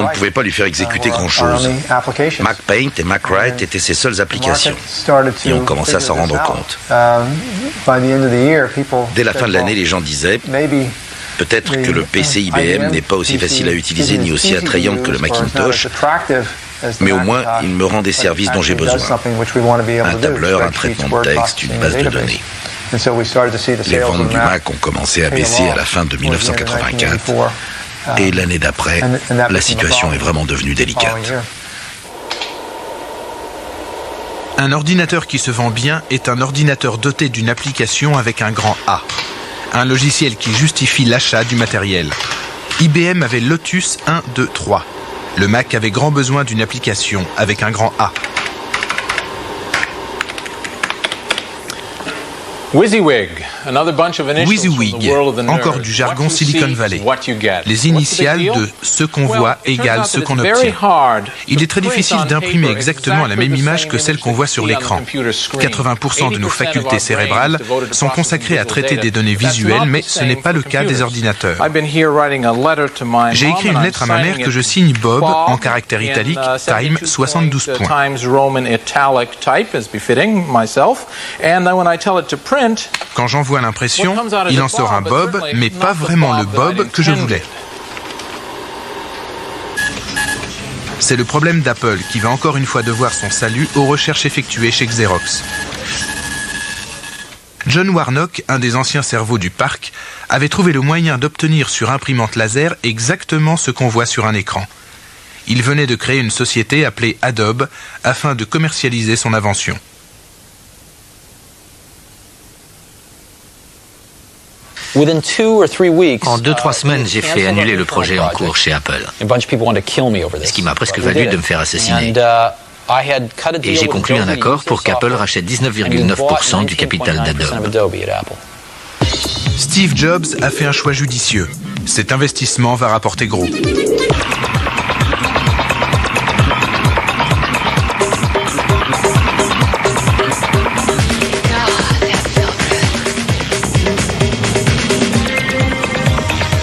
ne pouvait pas lui faire exécuter grand-chose. MacPaint et MacWrite étaient ses seules applications. Et on commençait à s'en rendre compte. Dès la fin de l'année, les gens disaient « Peut-être que le PC IBM n'est pas aussi facile à utiliser ni aussi attrayant que le Macintosh, mais au moins il me rend des services dont j'ai besoin. Un tableur, un traitement de texte, une base de données. » Les ventes du Mac ont commencé à baisser à la fin de 1984 et l'année d'après, la situation est vraiment devenue délicate.
Un ordinateur qui se vend bien est un ordinateur doté d'une application avec un grand A. Un logiciel qui justifie l'achat du matériel. IBM avait Lotus 1, 2, 3. Le Mac avait grand besoin d'une application avec un grand A.
WYSIWYG,
encore du jargon Silicon Valley. Les initiales de ce qu'on voit égale ce qu'on obtient. Il est très difficile d'imprimer exactement la même image que celle qu'on voit sur l'écran. 80% de nos facultés cérébrales sont consacrées à traiter des données visuelles, mais ce n'est pas le cas des ordinateurs. J'ai écrit une lettre à ma mère que je signe Bob en caractères italiques, time 72 points. Quand j'envoie l'impression, il en sort un Bob, mais pas vraiment le Bob que je voulais. C'est le problème d'Apple qui va encore une fois devoir son salut aux recherches effectuées chez Xerox. John Warnock, un des anciens cerveaux du parc, avait trouvé le moyen d'obtenir sur imprimante laser exactement ce qu'on voit sur un écran. Il venait de créer une société appelée Adobe afin de commercialiser son invention.
En 2-3 semaines, j'ai fait annuler le projet en cours chez Apple, ce qui m'a presque valu de me faire assassiner. Et j'ai conclu un accord pour qu'Apple rachète 19,9% du capital d'Adobe.
Steve Jobs a fait un choix judicieux. Cet investissement va rapporter gros.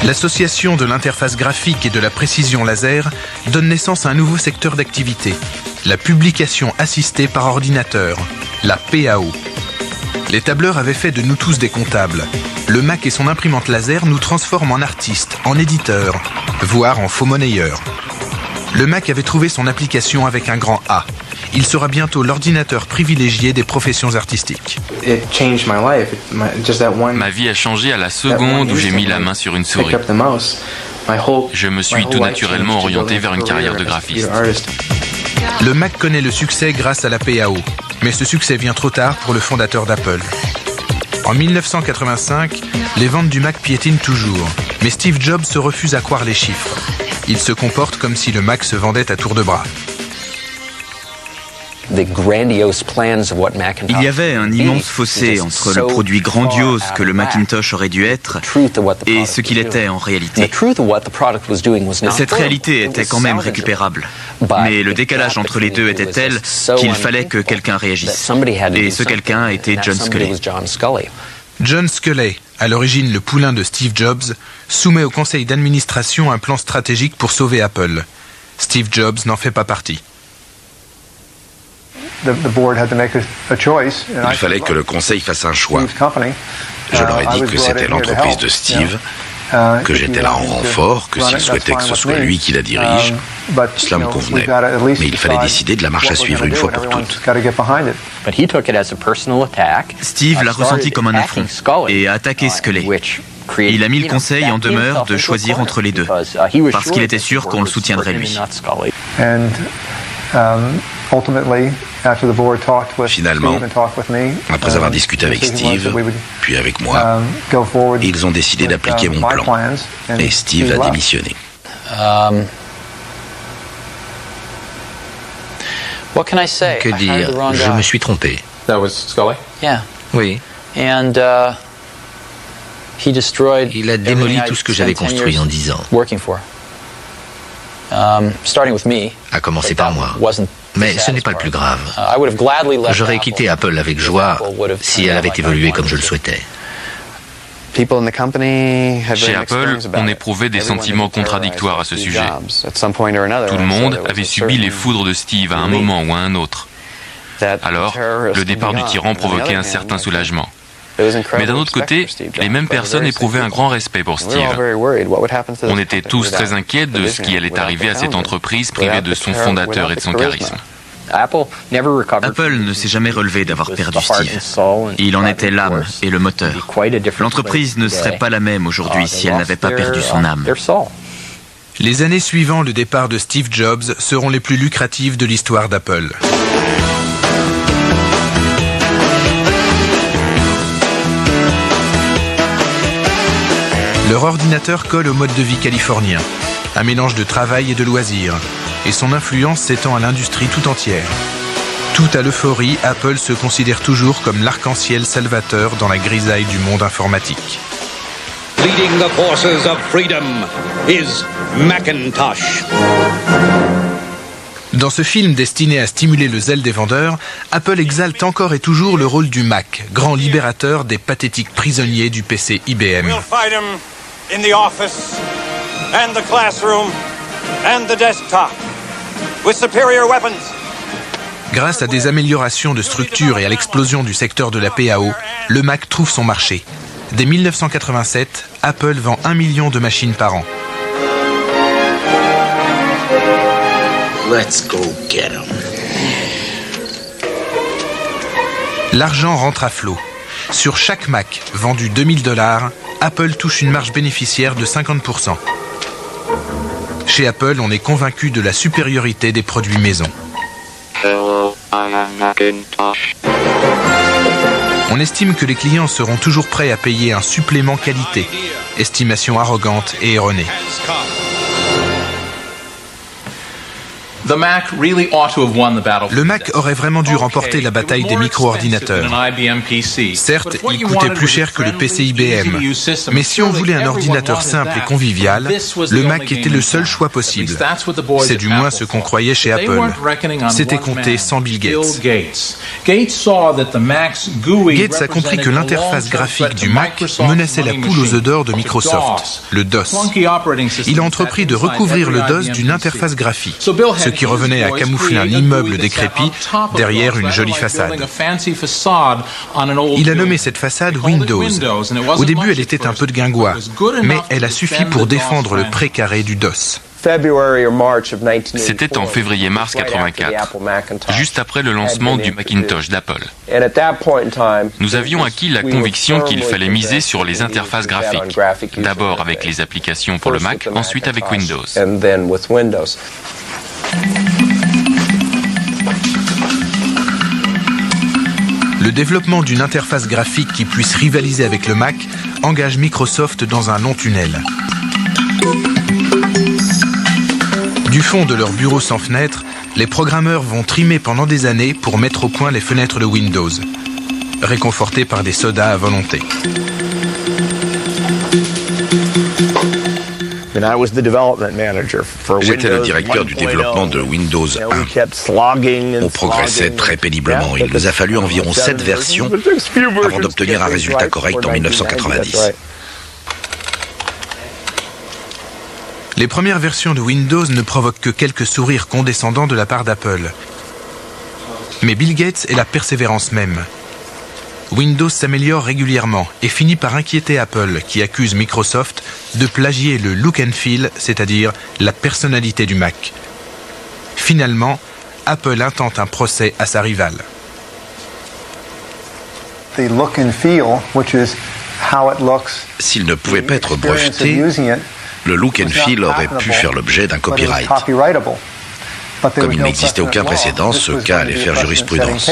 L'association de l'interface graphique et de la précision laser donne naissance à un nouveau secteur d'activité, la publication assistée par ordinateur, la PAO. Les tableurs avaient fait de nous tous des comptables. Le Mac et son imprimante laser nous transforment en artistes, en éditeurs, voire en faux monnayeurs. Le Mac avait trouvé son application avec un grand A. Il sera bientôt l'ordinateur privilégié des professions artistiques.
Ma vie a changé à la seconde où j'ai mis la main sur une souris. Je me suis tout naturellement orienté vers une carrière de graphiste.
Le Mac connaît le succès grâce à la PAO, mais ce succès vient trop tard pour le fondateur d'Apple. En 1985, les ventes du Mac piétinent toujours, mais Steve Jobs se refuse à croire les chiffres. Il se comporte comme si le Mac se vendait à tour de bras.
Il y avait un immense fossé entre le produit grandiose que le Macintosh aurait dû être et ce qu'il était en réalité. Cette réalité était quand même récupérable, mais le décalage entre les deux était tel qu'il fallait que quelqu'un réagisse. Et ce quelqu'un était John Sculley.
John Sculley, à l'origine le poulain de Steve Jobs, soumet au conseil d'administration un plan stratégique pour sauver Apple. Steve Jobs n'en fait pas partie.
Il fallait que le conseil fasse un choix. Je leur ai dit que c'était l'entreprise de Steve, que j'étais là en renfort, que s'il souhaitait que ce soit lui qui la dirige, cela me convenait. Mais il fallait décider de la marche à suivre une fois pour toutes.
Steve l'a ressenti comme un affront et a attaqué Sculley. Il a mis le conseil en demeure de choisir entre les deux, parce qu'il était sûr qu'on le soutiendrait lui.
Finalement, après avoir discuté avec Steve, puis avec moi, ils ont décidé d'appliquer mon plan. Et Steve a démissionné.
Que dire? Je me suis trompé. Oui. Il a démoli tout ce que j'avais construit en 10 ans. À commencer par moi. Mais ce n'est pas le plus grave. J'aurais quitté Apple avec joie si elle avait évolué comme je le souhaitais.
Chez Apple, on éprouvait des sentiments contradictoires à ce sujet. Tout le monde avait subi les foudres de Steve à un moment ou à un autre. Alors, le départ du tyran provoquait un certain soulagement. Mais d'un autre côté, les mêmes personnes éprouvaient un grand respect pour Steve. On était tous très inquiets de ce qui allait arriver à cette entreprise privée de son fondateur et de son charisme.
Apple ne s'est jamais relevé d'avoir perdu Steve. Il en était l'âme et le moteur. L'entreprise ne serait pas la même aujourd'hui si elle n'avait pas perdu son âme.
Les années suivant le départ de Steve Jobs seront les plus lucratives de l'histoire d'Apple. Leur ordinateur colle au mode de vie californien, un mélange de travail et de loisirs, et son influence s'étend à l'industrie tout entière. Tout à l'euphorie, Apple se considère toujours comme l'arc-en-ciel salvateur dans la grisaille du monde informatique.
Leading the forces of freedom is Macintosh.
Dans ce film destiné à stimuler le zèle des vendeurs, Apple exalte encore et toujours le rôle du Mac, grand libérateur des pathétiques prisonniers du PC IBM.
We'll fight him in the office and the classroom and the desktop with superior weapons.
Grâce à des améliorations de structure et à l'explosion du secteur de la PAO, le Mac trouve son marché. Dès 1987, Apple vend 1 million de machines par an.
Let's go get 'em.
L'argent rentre à flot. Sur chaque Mac vendu $2000, Apple touche une marge bénéficiaire de 50%. Chez Apple, on est convaincu de la supériorité des produits maison.
Hello, I am Macintosh.
On estime que les clients seront toujours prêts à payer un supplément qualité. Estimation arrogante et erronée. Le Mac aurait vraiment dû remporter la bataille des micro-ordinateurs. Certes, il coûtait plus cher que le PC IBM, mais si on voulait un ordinateur simple et convivial, le Mac était le seul choix possible. C'est du moins ce qu'on croyait chez Apple. C'était compté sans Bill Gates. Gates a compris que l'interface graphique du Mac menaçait la poule aux œufs d'or de Microsoft, le DOS. Il a entrepris de recouvrir le DOS d'une interface graphique, ce qui revenait à camoufler un immeuble décrépit derrière une jolie façade. Il a nommé cette façade Windows. Au début, elle était un peu de guingois, mais elle a suffi pour défendre le précaré du DOS.
C'était en février-mars 84, juste après le lancement du Macintosh d'Apple. Nous avions acquis la conviction qu'il fallait miser sur les interfaces graphiques, d'abord avec les applications pour le Mac, ensuite avec Windows.
Le développement d'une interface graphique qui puisse rivaliser avec le Mac engage Microsoft dans un long tunnel. Du fond de leur bureau sans fenêtre, les programmeurs vont trimer pendant des années pour mettre au point les fenêtres de Windows, réconfortés par des sodas à volonté.
J'étais le directeur du développement de Windows 1. On progressait très péniblement. Il nous a fallu environ 7 versions avant d'obtenir un résultat correct en 1990.
Les premières versions de Windows ne provoquent que quelques sourires condescendants de la part d'Apple. Mais Bill Gates est la persévérance même. Windows s'améliore régulièrement et finit par inquiéter Apple, qui accuse Microsoft de plagier le look and feel, c'est-à-dire la personnalité du Mac. Finalement, Apple intente un procès à sa rivale.
S'il ne pouvait pas être breveté, le look and feel aurait pu faire l'objet d'un copyright. Comme il n'existait aucun précédent, ce cas allait faire jurisprudence.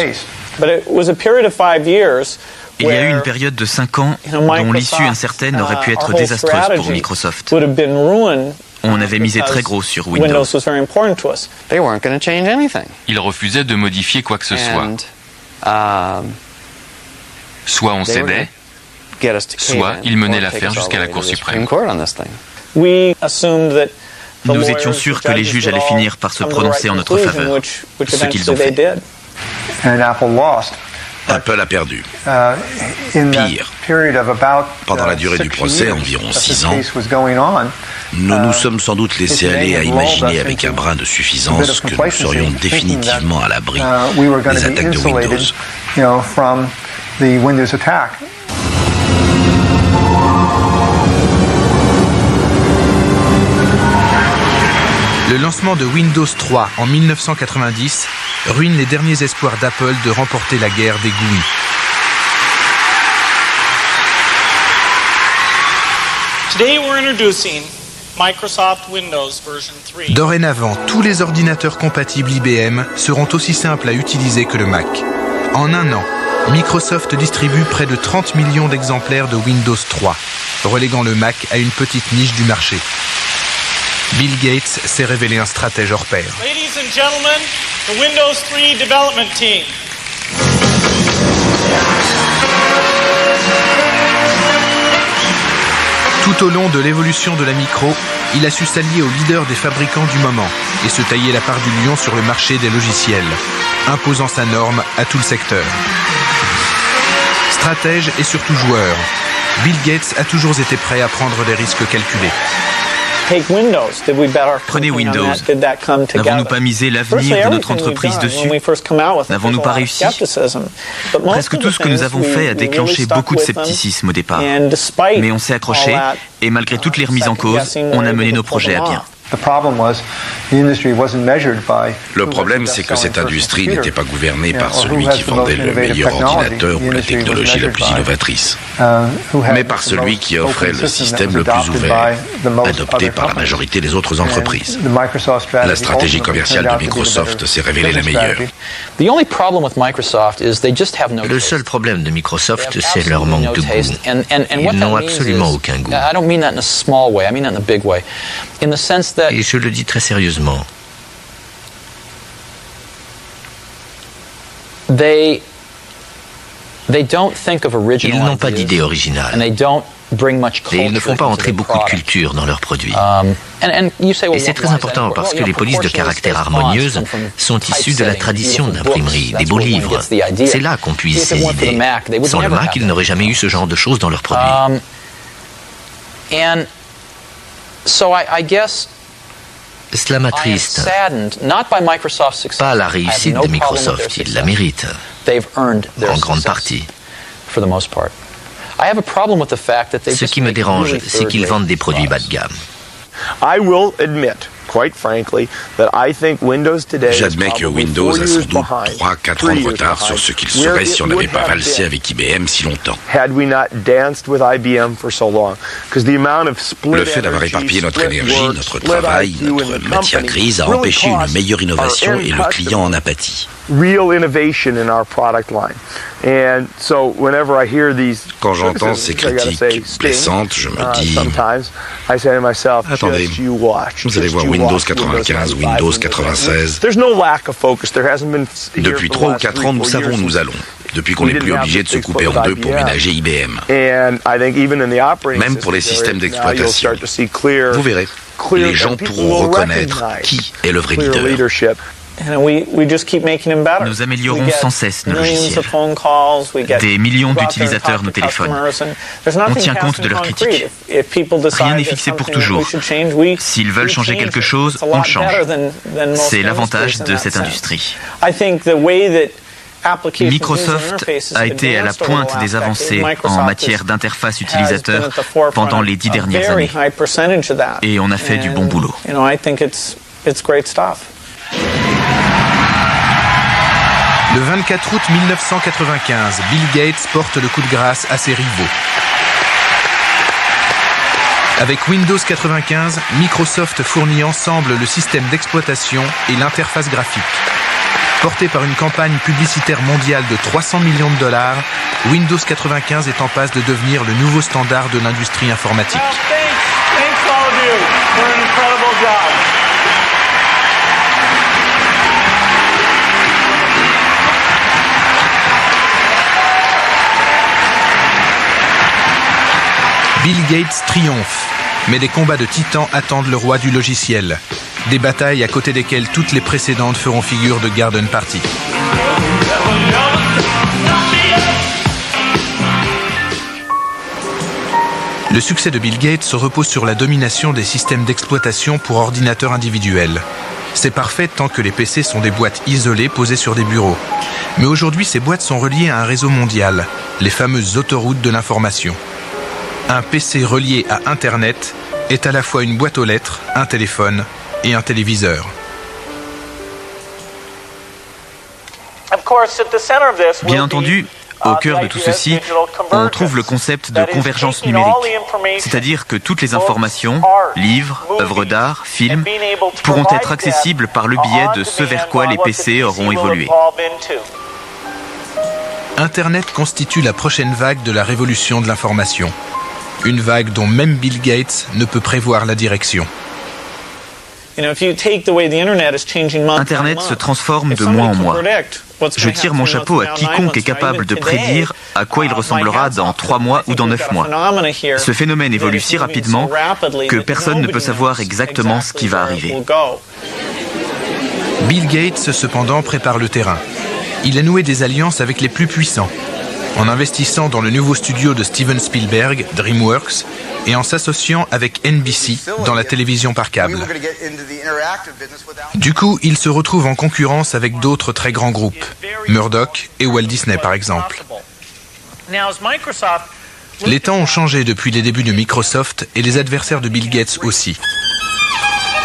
Il y a eu une période de 5 ans dont l'issue incertaine aurait pu être désastreuse pour Microsoft. On avait misé très gros sur Windows.
Ils refusaient de modifier quoi que ce soit. Soit on cédait, soit ils menaient l'affaire jusqu'à la Cour suprême.
Nous étions sûrs que les juges allaient finir par se prononcer en notre faveur, ce qu'ils ont fait.
Apple a perdu. Pire, pendant la durée du procès, environ 6 ans, nous nous sommes sans doute laissés aller à imaginer avec un brin de suffisance que nous serions définitivement à l'abri des attaques de Windows.
Le lancement de Windows 3 en 1990 ruine les derniers espoirs d'Apple de remporter la guerre des GUI.
Today we're introducing Microsoft Windows version 3.
Dorénavant, tous les ordinateurs compatibles IBM seront aussi simples à utiliser que le Mac. En un an, Microsoft distribue près de 30 millions d'exemplaires de Windows 3, reléguant le Mac à une petite niche du marché. Bill Gates s'est révélé un stratège hors pair.
Ladies and gentlemen, the Windows 3 development team.
Tout au long de l'évolution de la micro, il a su s'allier aux leaders des fabricants du moment et se tailler la part du lion sur le marché des logiciels, imposant sa norme à tout le secteur. Stratège et surtout joueur, Bill Gates a toujours été prêt à prendre des risques calculés.
Prenez Windows. N'avons-nous pas misé l'avenir de notre entreprise dessus? N'avons-nous pas réussi? Presque tout ce que nous avons fait a déclenché beaucoup de scepticisme au départ. Mais on s'est accroché et malgré toutes les remises en cause, on a mené nos projets à bien.
Le problème, c'est que cette industrie n'était pas gouvernée par celui qui vendait le meilleur ordinateur ou la technologie la plus innovatrice, mais par celui qui offrait le système le plus ouvert, adopté par la majorité des autres entreprises. La stratégie commerciale de Microsoft s'est révélée la meilleure.
Le seul problème de Microsoft, c'est leur manque de goût. Ils n'ont absolument aucun goût. Et je le dis très sérieusement.
Ils
Ils n'ont pas d'idée originale. Et ils ne font pas entrer beaucoup de culture dans leurs produits. Et c'est très important parce que les polices de caractère harmonieuses sont issues de la tradition de l'imprimerie, des beaux livres. C'est là qu'on puise ces idées. Sans le Mac, ils n'auraient jamais eu ce genre de choses dans leurs produits. Cela m'attriste. Pas la réussite de Microsoft, ils la méritent, en grande partie. Ce qui me dérange, c'est qu'ils vendent des produits bas de gamme.
J'admets que Windows a sans doute 3-4 ans de retard sur ce qu'il serait si on n'avait pas valsé avec IBM si longtemps. Le fait d'avoir éparpillé notre énergie, notre travail, notre matière grise a empêché une meilleure innovation et le client en a pâti. Quand j'entends ces critiques blessantes, je me dis attendez, vous allez voir Windows 95, Windows 96. Depuis 3 ou 4 ans, nous savons où nous allons. Depuis qu'on n'est plus obligé de se couper en deux pour ménager IBM. Même pour les systèmes d'exploitation. Vous verrez, les gens pourront reconnaître qui est le vrai leader.
Nous améliorons sans cesse nos logiciels. Des millions d'utilisateurs nous téléphonent. On tient compte de leurs critiques. Rien n'est fixé pour toujours. S'ils veulent changer quelque chose, on le change. C'est l'avantage de cette industrie. Microsoft a été à la pointe des avancées en matière d'interface utilisateur pendant les 10 dernières années. Et on a fait du bon boulot.
Le 24 août 1995, Bill Gates porte le coup de grâce à ses rivaux. Avec Windows 95, Microsoft fournit ensemble le système d'exploitation et l'interface graphique. Porté par une campagne publicitaire mondiale de 300 millions de dollars, Windows 95 est en passe de devenir le nouveau standard de l'industrie informatique. Bill Gates triomphe, mais des combats de titans attendent le roi du logiciel. Des batailles à côté desquelles toutes les précédentes feront figure de garden party. Le succès de Bill Gates repose sur la domination des systèmes d'exploitation pour ordinateurs individuels. C'est parfait tant que les PC sont des boîtes isolées posées sur des bureaux. Mais aujourd'hui, ces boîtes sont reliées à un réseau mondial, les fameuses autoroutes de l'information. Un PC relié à Internet est à la fois une boîte aux lettres, un téléphone et un téléviseur.
Bien entendu, au cœur de tout ceci, on trouve le concept de convergence numérique, c'est-à-dire que toutes les informations, livres, œuvres d'art, films, pourront être accessibles par le biais de ce vers quoi les PC auront évolué.
Internet constitue la prochaine vague de la révolution de l'information. Une vague dont même Bill Gates ne peut prévoir la direction.
Internet se transforme de mois en mois. Je tire mon chapeau à quiconque est capable de prédire à quoi il ressemblera dans 3 mois ou dans 9 mois. Ce phénomène évolue si rapidement que personne ne peut savoir exactement ce qui va arriver.
Bill Gates, cependant, prépare le terrain. Il a noué des alliances avec les plus puissants, en investissant dans le nouveau studio de Steven Spielberg, DreamWorks, et en s'associant avec NBC dans la télévision par câble. Du coup, il se retrouve en concurrence avec d'autres très grands groupes, Murdoch et Walt Disney par exemple. Les temps ont changé depuis les débuts de Microsoft et les adversaires de Bill Gates aussi.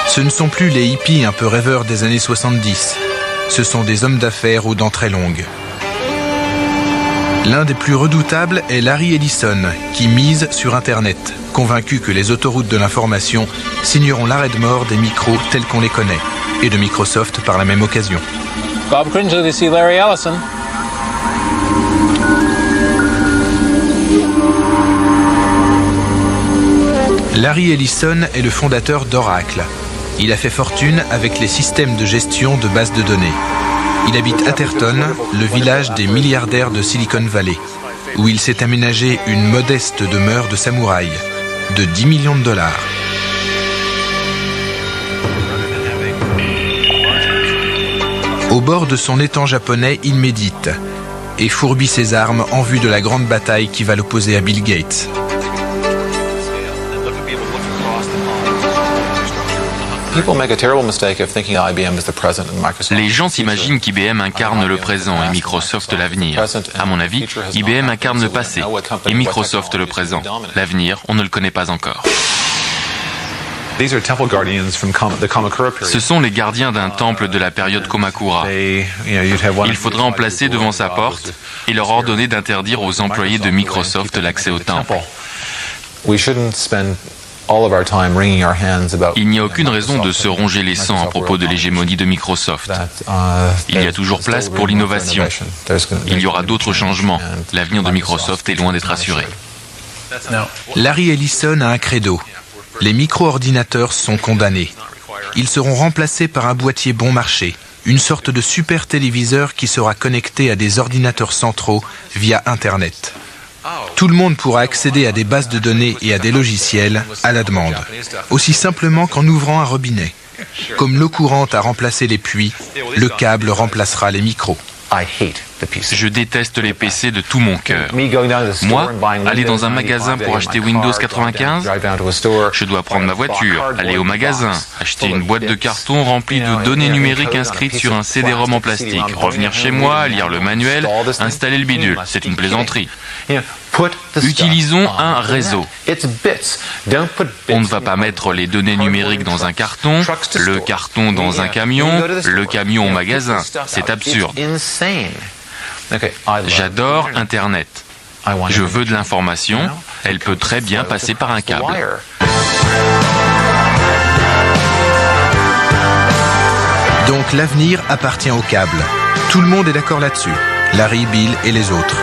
Ce ne sont plus les hippies un peu rêveurs des années 70, ce sont des hommes d'affaires aux dents très longues. L'un des plus redoutables est Larry Ellison, qui mise sur Internet, convaincu que les autoroutes de l'information signeront l'arrêt de mort des micros tels qu'on les connaît, et de Microsoft par la même occasion.
Bob Cringer, this is Larry Ellison.
Larry Ellison est le fondateur d'Oracle. Il a fait fortune avec les systèmes de gestion de bases de données. Il habite Atherton, le village des milliardaires de Silicon Valley, où il s'est aménagé une modeste demeure de samouraï, de 10 millions de dollars. Au bord de son étang japonais, il médite et fourbit ses armes en vue de la grande bataille qui va l'opposer à Bill Gates.
Les gens s'imaginent qu'IBM incarne le présent et Microsoft l'avenir. À mon avis, IBM incarne le passé et Microsoft le présent. L'avenir, on ne le connaît pas encore. Ce sont les gardiens d'un temple de la période Kamakura. Il faudrait en placer devant sa porte et leur ordonner d'interdire aux employés de Microsoft l'accès au temple. Il n'y a aucune raison de se ronger les sangs à propos de l'hégémonie de Microsoft. Il y a toujours place pour l'innovation. Il y aura d'autres changements. L'avenir de Microsoft est loin d'être assuré.
Larry Ellison a un credo. Les micro-ordinateurs sont condamnés. Ils seront remplacés par un boîtier bon marché, une sorte de super téléviseur qui sera connecté à des ordinateurs centraux via Internet. Tout le monde pourra accéder à des bases de données et à des logiciels à la demande, aussi simplement qu'en ouvrant un robinet. Comme l'eau courante a remplacé les puits, le câble remplacera les micros.
Je déteste les PC de tout mon cœur. Moi, aller dans un magasin pour acheter Windows 95, je dois prendre ma voiture, aller au magasin, acheter une boîte de carton remplie de données numériques inscrites sur un CD-ROM en plastique, revenir chez moi, lire le manuel, installer le bidule. C'est une plaisanterie. Utilisons un réseau. On ne va pas mettre les données numériques dans un carton, le carton dans un camion, le camion au magasin. C'est absurde. J'adore Internet. Je veux de l'information. Elle peut très bien passer par un câble.
Donc l'avenir appartient au câble. Tout le monde est d'accord là-dessus. Larry, Bill et les autres.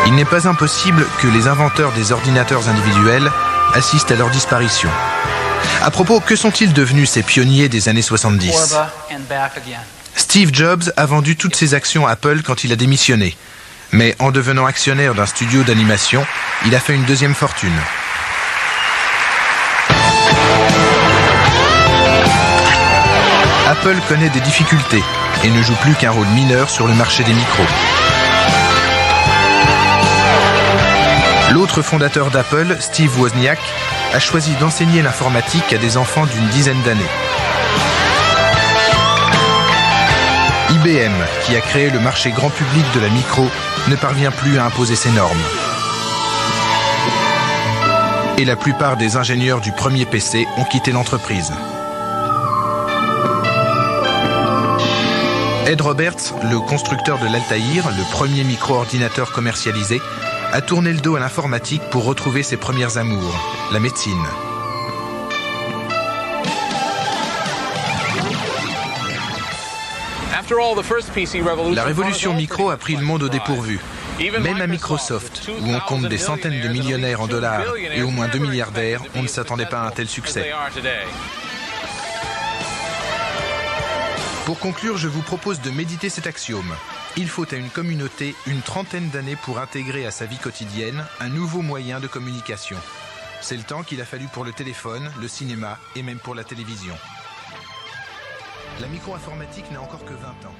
Il n'est pas impossible que les inventeurs des ordinateurs individuels assistent à leur disparition. À propos, que sont-ils devenus ces pionniers des années 70 ? Steve Jobs a vendu toutes ses actions Apple quand il a démissionné. Mais en devenant actionnaire d'un studio d'animation, il a fait une deuxième fortune. Apple connaît des difficultés et ne joue plus qu'un rôle mineur sur le marché des micros. L'autre fondateur d'Apple, Steve Wozniak, a choisi d'enseigner l'informatique à des enfants d'une dizaine d'années. IBM, qui a créé le marché grand public de la micro, ne parvient plus à imposer ses normes. Et la plupart des ingénieurs du premier PC ont quitté l'entreprise. Ed Roberts, le constructeur de l'Altaïr, le premier micro-ordinateur commercialisé, a tourné le dos à l'informatique pour retrouver ses premières amours, la médecine. La révolution micro a pris le monde au dépourvu. Même à Microsoft, où on compte des centaines de millionnaires en dollars et au moins 2 milliardaires, on ne s'attendait pas à un tel succès. Pour conclure, je vous propose de méditer cet axiome. Il faut à une communauté une trentaine d'années pour intégrer à sa vie quotidienne un nouveau moyen de communication. C'est le temps qu'il a fallu pour le téléphone, le cinéma et même pour la télévision. La micro-informatique n'a encore que 20 ans.